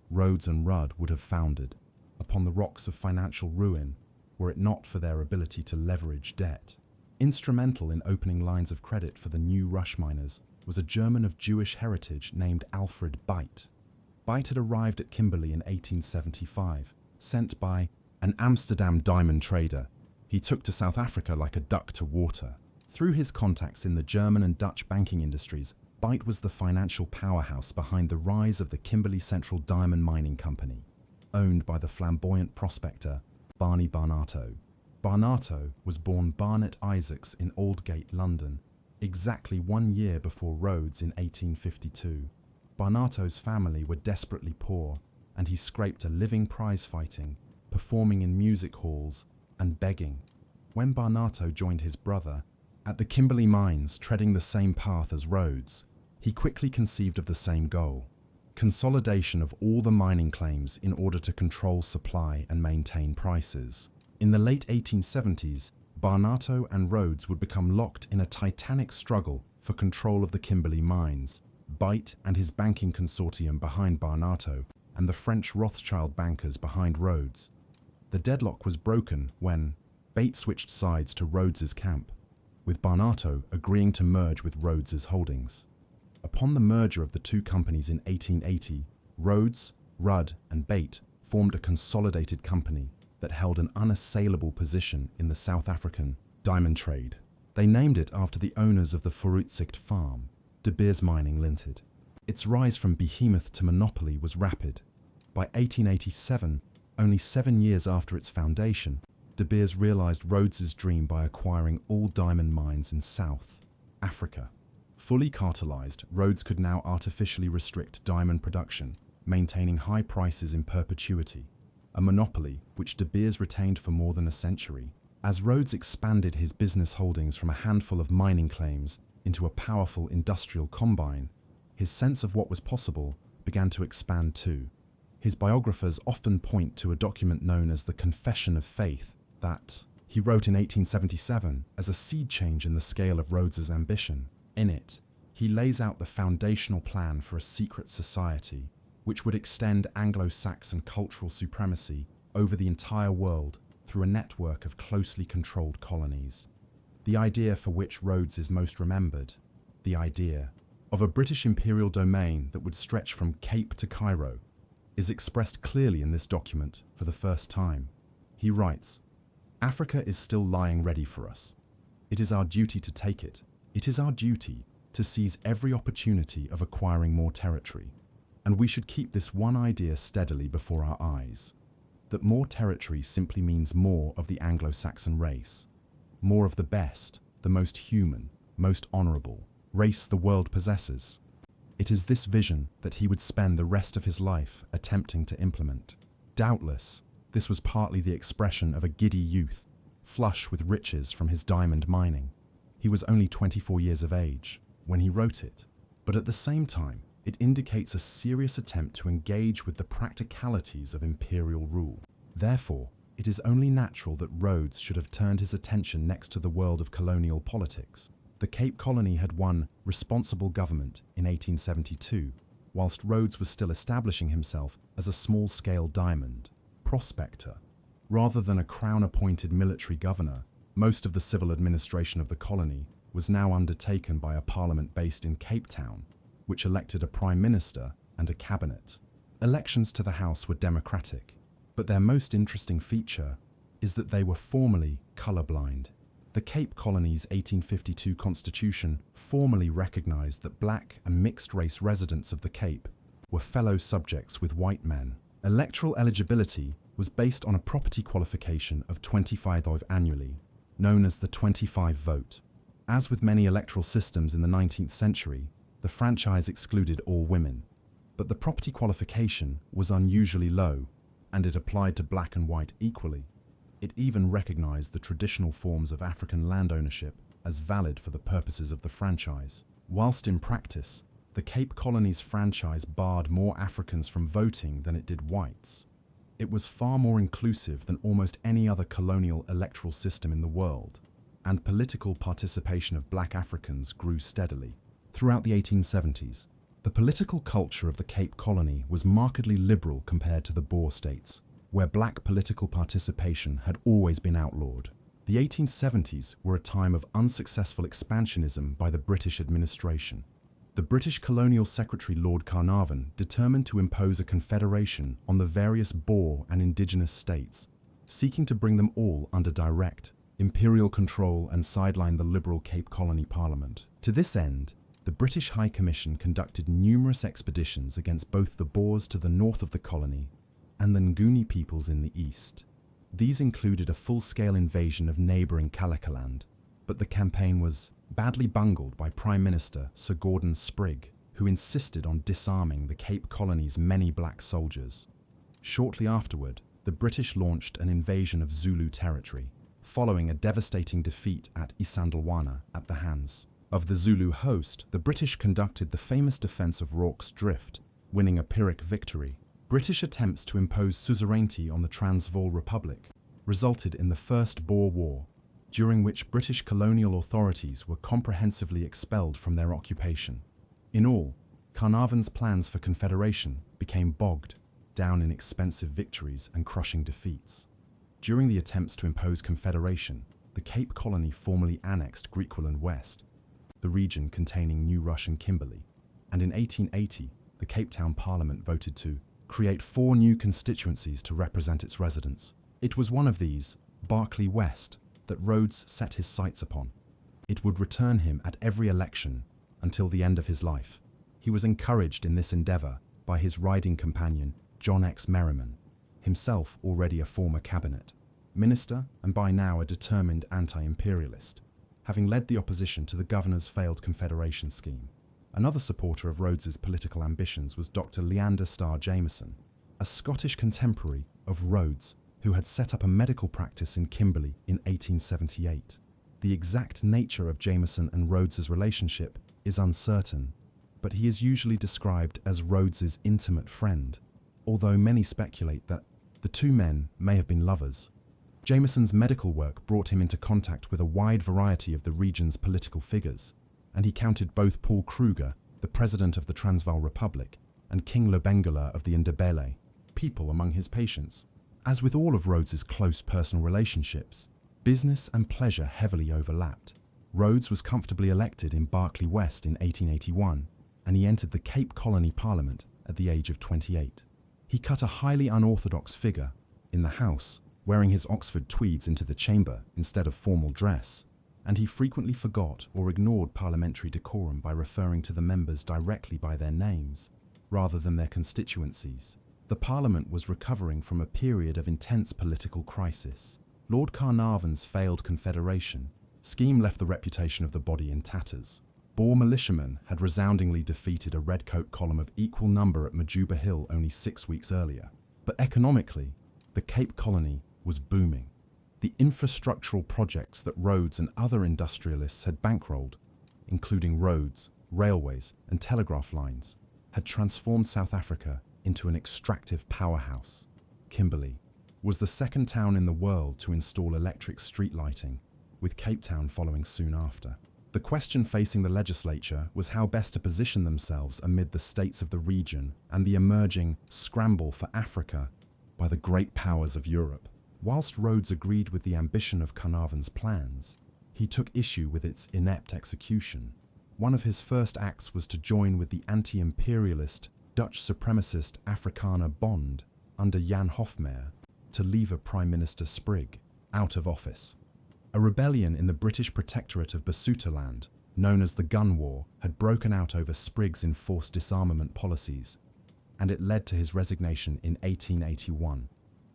Rhodes and Rudd would have foundered upon the rocks of financial ruin were it not for their ability to leverage debt. Instrumental in opening lines of credit for the New Rush miners was a German of Jewish heritage named Alfred Beit. Beit had arrived at Kimberley in 1875, sent by an Amsterdam diamond trader. He took to South Africa like a duck to water. Through his contacts in the German and Dutch banking industries, Beit was the financial powerhouse behind the rise of the Kimberley Central Diamond Mining Company, owned by the flamboyant prospector Barney Barnato. Barnato was born Barnet Isaacs in Aldgate, London, exactly 1 year before Rhodes in 1852. Barnato's family were desperately poor, and he scraped a living prize-fighting, performing in music halls, and begging. When Barnato joined his brother at the Kimberley mines, treading the same path as Rhodes, he quickly conceived of the same goal: consolidation of all the mining claims in order to control supply and maintain prices. In the late 1870s, Barnato and Rhodes would become locked in a titanic struggle for control of the Kimberley mines. Beit and his banking consortium behind Barnato, and the French Rothschild bankers behind Rhodes. The deadlock was broken when Beit switched sides to Rhodes's camp, with Barnato agreeing to merge with Rhodes's holdings. Upon the merger of the two companies in 1880, Rhodes, Rudd, and Beit formed a consolidated company that held an unassailable position in the South African diamond trade. They named it after the owners of the Vooruitzicht farm, De Beers Mining Limited. Its rise from behemoth to monopoly was rapid. By 1887, only 7 years after its foundation, De Beers realized Rhodes's dream by acquiring all diamond mines in South Africa. Fully cartelized, Rhodes could now artificially restrict diamond production, maintaining high prices in perpetuity, a monopoly which De Beers retained for more than a century. As Rhodes expanded his business holdings from a handful of mining claims into a powerful industrial combine, his sense of what was possible began to expand too. His biographers often point to a document known as the Confession of Faith that he wrote in 1877 as a seed change in the scale of Rhodes's ambition. In it, he lays out the foundational plan for a secret society which would extend Anglo-Saxon cultural supremacy over the entire world through a network of closely controlled colonies. The idea for which Rhodes is most remembered, the idea of a British imperial domain that would stretch from Cape to Cairo, is expressed clearly in this document for the first time. He writes, "Africa is still lying ready for us. It is our duty to take it. It is our duty to seize every opportunity of acquiring more territory. And we should keep this one idea steadily before our eyes, that more territory simply means more of the Anglo-Saxon race, more of the best, the most human, most honorable race the world possesses. It is this vision that he would spend the rest of his life attempting to implement. Doubtless, this was partly the expression of a giddy youth, flush with riches from his diamond mining. He was only 24 years of age when he wrote it, but at the same time, it indicates a serious attempt to engage with the practicalities of imperial rule. Therefore, it is only natural that Rhodes should have turned his attention next to the world of colonial politics. The Cape Colony had won responsible government in 1872, whilst Rhodes was still establishing himself as a small-scale diamond prospector. Rather than a crown-appointed military governor, most of the civil administration of the colony was now undertaken by a parliament based in Cape Town, which elected a prime minister and a cabinet. Elections to the House were democratic, but their most interesting feature is that they were formally colorblind. The Cape Colony's 1852 constitution formally recognized that black and mixed-race residents of the Cape were fellow subjects with white men. Electoral eligibility was based on a property qualification of 25 annually, known as the 25 vote. As with many electoral systems in the 19th century, the franchise excluded all women, but the property qualification was unusually low, and it applied to black and white equally. It even recognized the traditional forms of African land ownership as valid for the purposes of the franchise. Whilst in practice, the Cape Colony's franchise barred more Africans from voting than it did whites. It was far more inclusive than almost any other colonial electoral system in the world, and political participation of black Africans grew steadily. Throughout the 1870s, the political culture of the Cape Colony was markedly liberal compared to the Boer states, where black political participation had always been outlawed. The 1870s were a time of unsuccessful expansionism by the British administration. The British colonial secretary Lord Carnarvon determined to impose a confederation on the various Boer and indigenous states, seeking to bring them all under direct imperial control and sideline the liberal Cape Colony Parliament. To this end, the British High Commission conducted numerous expeditions against both the Boers to the north of the colony and the Nguni peoples in the east. These included a full-scale invasion of neighbouring Calicoland, but the campaign was badly bungled by Prime Minister Sir Gordon Sprigg, who insisted on disarming the Cape Colony's many black soldiers. Shortly afterward, the British launched an invasion of Zulu territory, following a devastating defeat at Isandlwana at the hands of the Zulu host. The British conducted the famous defence of Rorke's Drift, winning a Pyrrhic victory. British attempts to impose suzerainty on the Transvaal Republic resulted in the First Boer War, during which British colonial authorities were comprehensively expelled from their occupation. In all, Carnarvon's plans for confederation became bogged down in expensive victories and crushing defeats. During the attempts to impose confederation, the Cape Colony formally annexed Griqualand West, the region containing New Rush and Kimberley, and in 1880, the Cape Town Parliament voted to create 4 new constituencies to represent its residents. It was one of these, Berkeley West, that Rhodes set his sights upon. It would return him at every election until the end of his life. He was encouraged in this endeavour by his riding companion, John X. Merriman, himself already a former cabinet minister and by now a determined anti-imperialist, having led the opposition to the governor's failed confederation scheme. Another supporter of Rhodes's political ambitions was Dr. Leander Starr Jameson, a Scottish contemporary of Rhodes who had set up a medical practice in Kimberley in 1878. The exact nature of Jameson and Rhodes's relationship is uncertain, but he is usually described as Rhodes's intimate friend, although many speculate that the two men may have been lovers. Jameson's medical work brought him into contact with a wide variety of the region's political figures, and he counted both Paul Kruger, the president of the Transvaal Republic, and King Lobengula of the Ndebele, people among his patients. As with all of Rhodes's close personal relationships, business and pleasure heavily overlapped. Rhodes was comfortably elected in Berkeley West in 1881, and he entered the Cape Colony Parliament at the age of 28. He cut a highly unorthodox figure in the House, wearing his Oxford tweeds into the chamber instead of formal dress, and he frequently forgot or ignored parliamentary decorum by referring to the members directly by their names, rather than their constituencies. The Parliament was recovering from a period of intense political crisis. Lord Carnarvon's failed confederation scheme left the reputation of the body in tatters. Boer militiamen had resoundingly defeated a redcoat column of equal number at Majuba Hill only 6 weeks earlier. But economically, the Cape Colony was booming. The infrastructural projects that Rhodes and other industrialists had bankrolled, including roads, railways, and telegraph lines, had transformed South Africa into an extractive powerhouse. Kimberley was the second town in the world to install electric street lighting, with Cape Town following soon after. The question facing the legislature was how best to position themselves amid the states of the region and the emerging scramble for Africa by the great powers of Europe. Whilst Rhodes agreed with the ambition of Carnarvon's plans, he took issue with its inept execution. One of his first acts was to join with the anti-imperialist Dutch supremacist Afrikaner Bond under Jan Hofmeyr to lever Prime Minister Sprigg out of office. A rebellion in the British protectorate of Basutoland, known as the Gun War, had broken out over Sprigg's enforced disarmament policies, and it led to his resignation in 1881.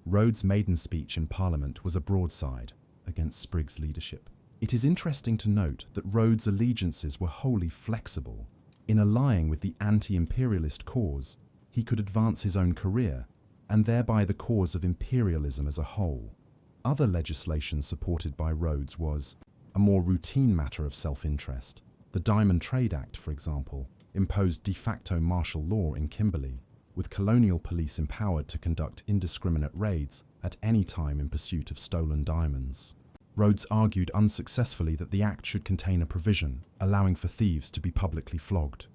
Rhodes' maiden speech in Parliament was a broadside against Sprigg's leadership. It is interesting to note that Rhodes' allegiances were wholly flexible. In allying with the anti-imperialist cause, he could advance his own career, and thereby the cause of imperialism as a whole. Other legislation supported by Rhodes was a more routine matter of self-interest. The Diamond Trade Act, for example, imposed de facto martial law in Kimberley, with colonial police empowered to conduct indiscriminate raids at any time in pursuit of stolen diamonds. Rhodes argued unsuccessfully that the act should contain a provision allowing for thieves to be publicly flogged.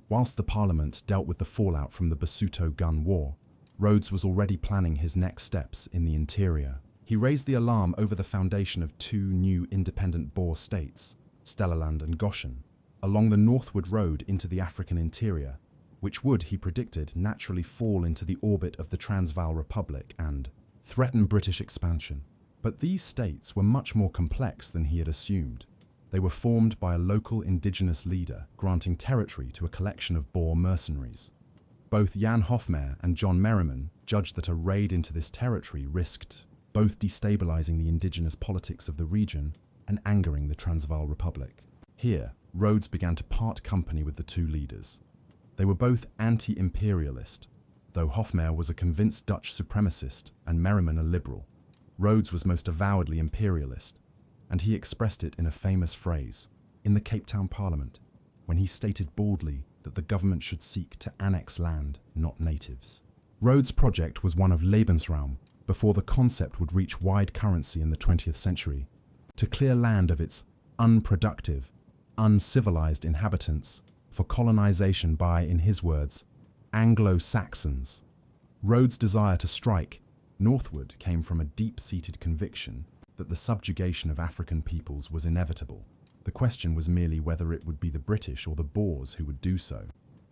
Whilst the Parliament dealt with the fallout from the Basuto Gun War, Rhodes was already planning his next steps in the interior. He raised the alarm over the foundation of 2 new independent Boer states, Stellaland and Goshen, along the northward road into the African interior, which would, he predicted, naturally fall into the orbit of the Transvaal Republic and threaten British expansion. But these states were much more complex than he had assumed. They were formed by a local indigenous leader granting territory to a collection of Boer mercenaries. Both Jan Hofmeyr and John Merriman judged that a raid into this territory risked both destabilizing the indigenous politics of the region and angering the Transvaal Republic. Here, Rhodes began to part company with the two leaders. They were both anti-imperialist, though Hofmeyr was a convinced Dutch supremacist and Merriman a liberal. Rhodes was most avowedly imperialist, and he expressed it in a famous phrase in the Cape Town Parliament, when he stated baldly that the government should seek to annex land, not natives. Rhodes' project was one of Lebensraum before the concept would reach wide currency in the 20th century, to clear land of its unproductive, uncivilized inhabitants for colonization by, in his words, Anglo-Saxons. Rhodes' desire to strike northward came from a deep-seated conviction that the subjugation of African peoples was inevitable. The question was merely whether it would be the British or the Boers who would do so.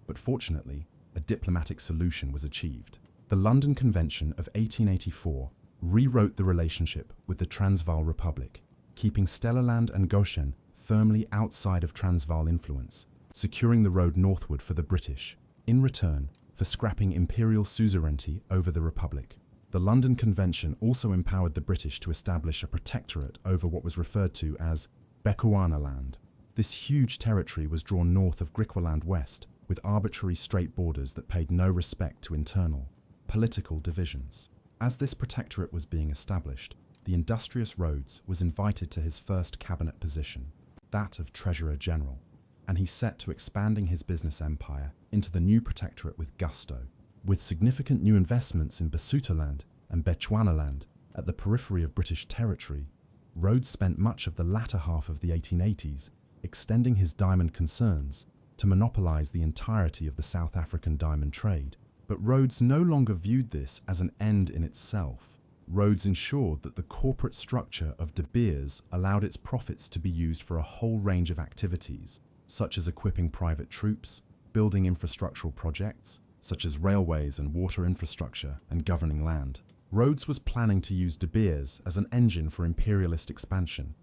But fortunately, a diplomatic solution was achieved. The London Convention of 1884 rewrote the relationship with the Transvaal Republic, keeping Stellaland and Goshen firmly outside of Transvaal influence, securing the road northward for the British, in return for scrapping imperial suzerainty over the Republic. The London Convention also empowered the British to establish a protectorate over what was referred to as Bechuanaland. This huge territory was drawn north of Griqualand West, with arbitrary straight borders that paid no respect to internal political divisions. As this protectorate was being established, the industrious Rhodes was invited to his first cabinet position, that of Treasurer General, and he set to expanding his business empire into the new protectorate with gusto. With significant new investments in Basutoland and Bechuanaland at the periphery of British territory, Rhodes spent much of the latter half of the 1880s extending his diamond concerns to monopolize the entirety of the South African diamond trade. But Rhodes no longer viewed this as an end in itself. Rhodes ensured that the corporate structure of De Beers allowed its profits to be used for a whole range of activities, such as equipping private troops, building infrastructural projects, such as railways and water infrastructure, and governing land. Rhodes was planning to use De Beers as an engine for imperialist expansion.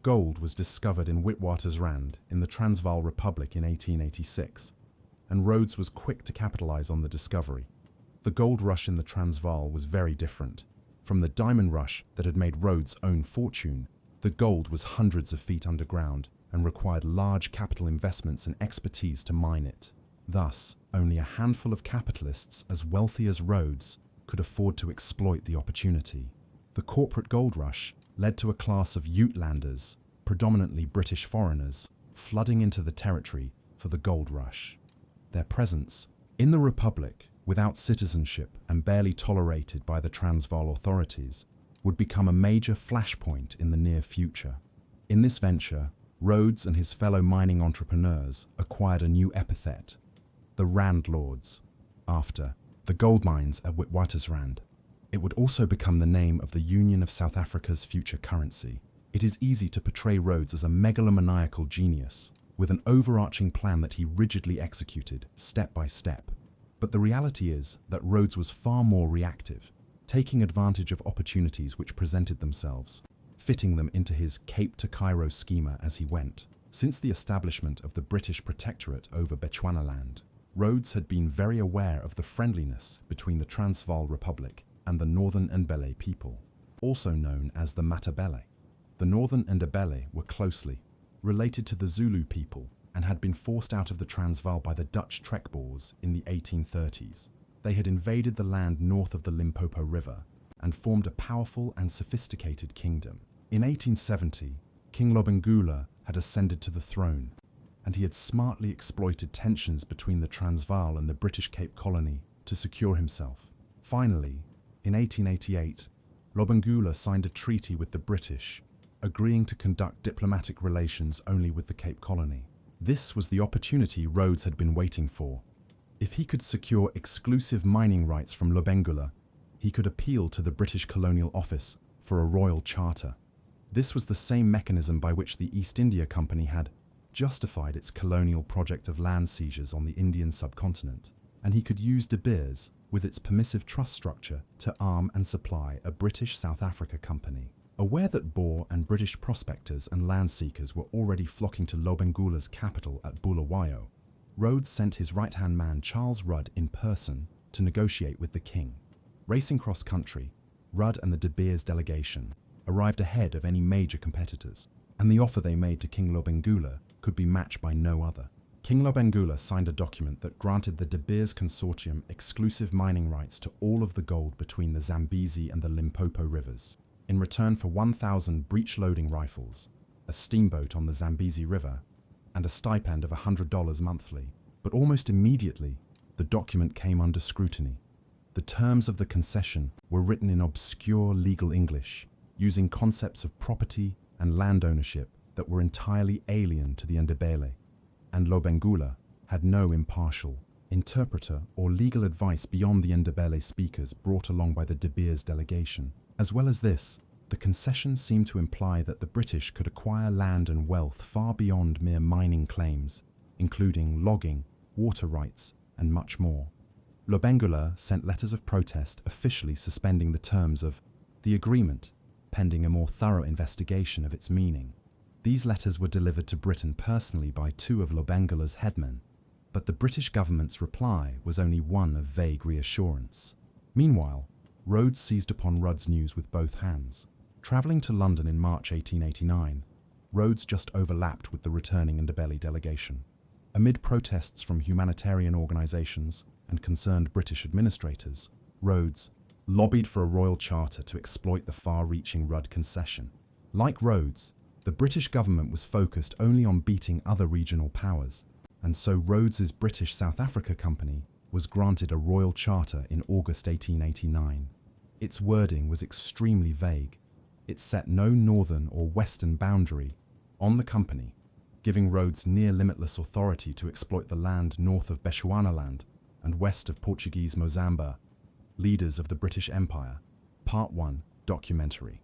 Gold was discovered in Witwatersrand in the Transvaal Republic in 1886, and Rhodes was quick to capitalize on the discovery. The gold rush in the Transvaal was very different. From the diamond rush that had made Rhodes' own fortune, the gold was hundreds of feet underground and required large capital investments and expertise to mine it. Thus, only a handful of capitalists as wealthy as Rhodes could afford to exploit the opportunity. The corporate gold rush led to a class of Uitlanders, predominantly British foreigners, flooding into the territory for the gold rush. Their presence in the Republic, without citizenship and barely tolerated by the Transvaal authorities, would become a major flashpoint in the near future. In this venture, Rhodes and his fellow mining entrepreneurs acquired a new epithet, the Randlords, after the gold mines at Witwatersrand. It would also become the name of the Union of South Africa's future currency. It is easy to portray Rhodes as a megalomaniacal genius, with an overarching plan that he rigidly executed, step by step. But the reality is that Rhodes was far more reactive, taking advantage of opportunities which presented themselves, fitting them into his Cape to Cairo schema as he went. Since the establishment of the British protectorate over Bechuanaland, Rhodes had been very aware of the friendliness between the Transvaal Republic and the Northern Ndebele people, also known as the Matabele. The Northern Ndebele were closely related to the Zulu people and had been forced out of the Transvaal by the Dutch Trekboers in the 1830s. They had invaded the land north of the Limpopo River and formed a powerful and sophisticated kingdom. In 1870, King Lobengula had ascended to the throne, and he had smartly exploited tensions between the Transvaal and the British Cape Colony to secure himself. Finally, in 1888, Lobengula signed a treaty with the British, agreeing to conduct diplomatic relations only with the Cape Colony. This was the opportunity Rhodes had been waiting for. If he could secure exclusive mining rights from Lobengula, he could appeal to the British Colonial Office for a royal charter. This was the same mechanism by which the East India Company had justified its colonial project of land seizures on the Indian subcontinent, and he could use De Beers, with its permissive trust structure, to arm and supply a British South Africa company. Aware that Boer and British prospectors and land seekers were already flocking to Lobengula's capital at Bulawayo, Rhodes sent his right-hand man Charles Rudd in person to negotiate with the king. Racing cross-country, Rudd and the De Beers delegation arrived ahead of any major competitors, and the offer they made to King Lobengula could be matched by no other. King Lobengula signed a document that granted the De Beers consortium exclusive mining rights to all of the gold between the Zambezi and the Limpopo rivers, in return for 1,000 breech-loading rifles, a steamboat on the Zambezi River, and a stipend of $100 monthly. But almost immediately, the document came under scrutiny. The terms of the concession were written in obscure legal English, using concepts of property and land ownership that were entirely alien to the Ndebele, and Lobengula had no impartial interpreter or legal advice beyond the Ndebele speakers brought along by the De Beers delegation. As well as this, the concessions seemed to imply that the British could acquire land and wealth far beyond mere mining claims, including logging, water rights, and much more. Lobengula sent letters of protest officially suspending the terms of the agreement, pending a more thorough investigation of its meaning. These letters were delivered to Britain personally by two of Lobengula's headmen, but the British government's reply was only one of vague reassurance. Meanwhile, Rhodes seized upon Rudd's news with both hands. Travelling to London in March 1889, Rhodes just overlapped with the returning Ndebele delegation. Amid protests from humanitarian organisations and concerned British administrators, Rhodes lobbied for a royal charter to exploit the far-reaching Rudd concession. Like Rhodes, the British government was focused only on beating other regional powers, and so Rhodes's British South Africa Company was granted a royal charter in August 1889. Its wording was extremely vague. It set no northern or western boundary on the company, giving Rhodes near-limitless authority to exploit the land north of Bechuanaland and west of Portuguese Mozambique. Leaders of the British Empire. Part 1. Documentary.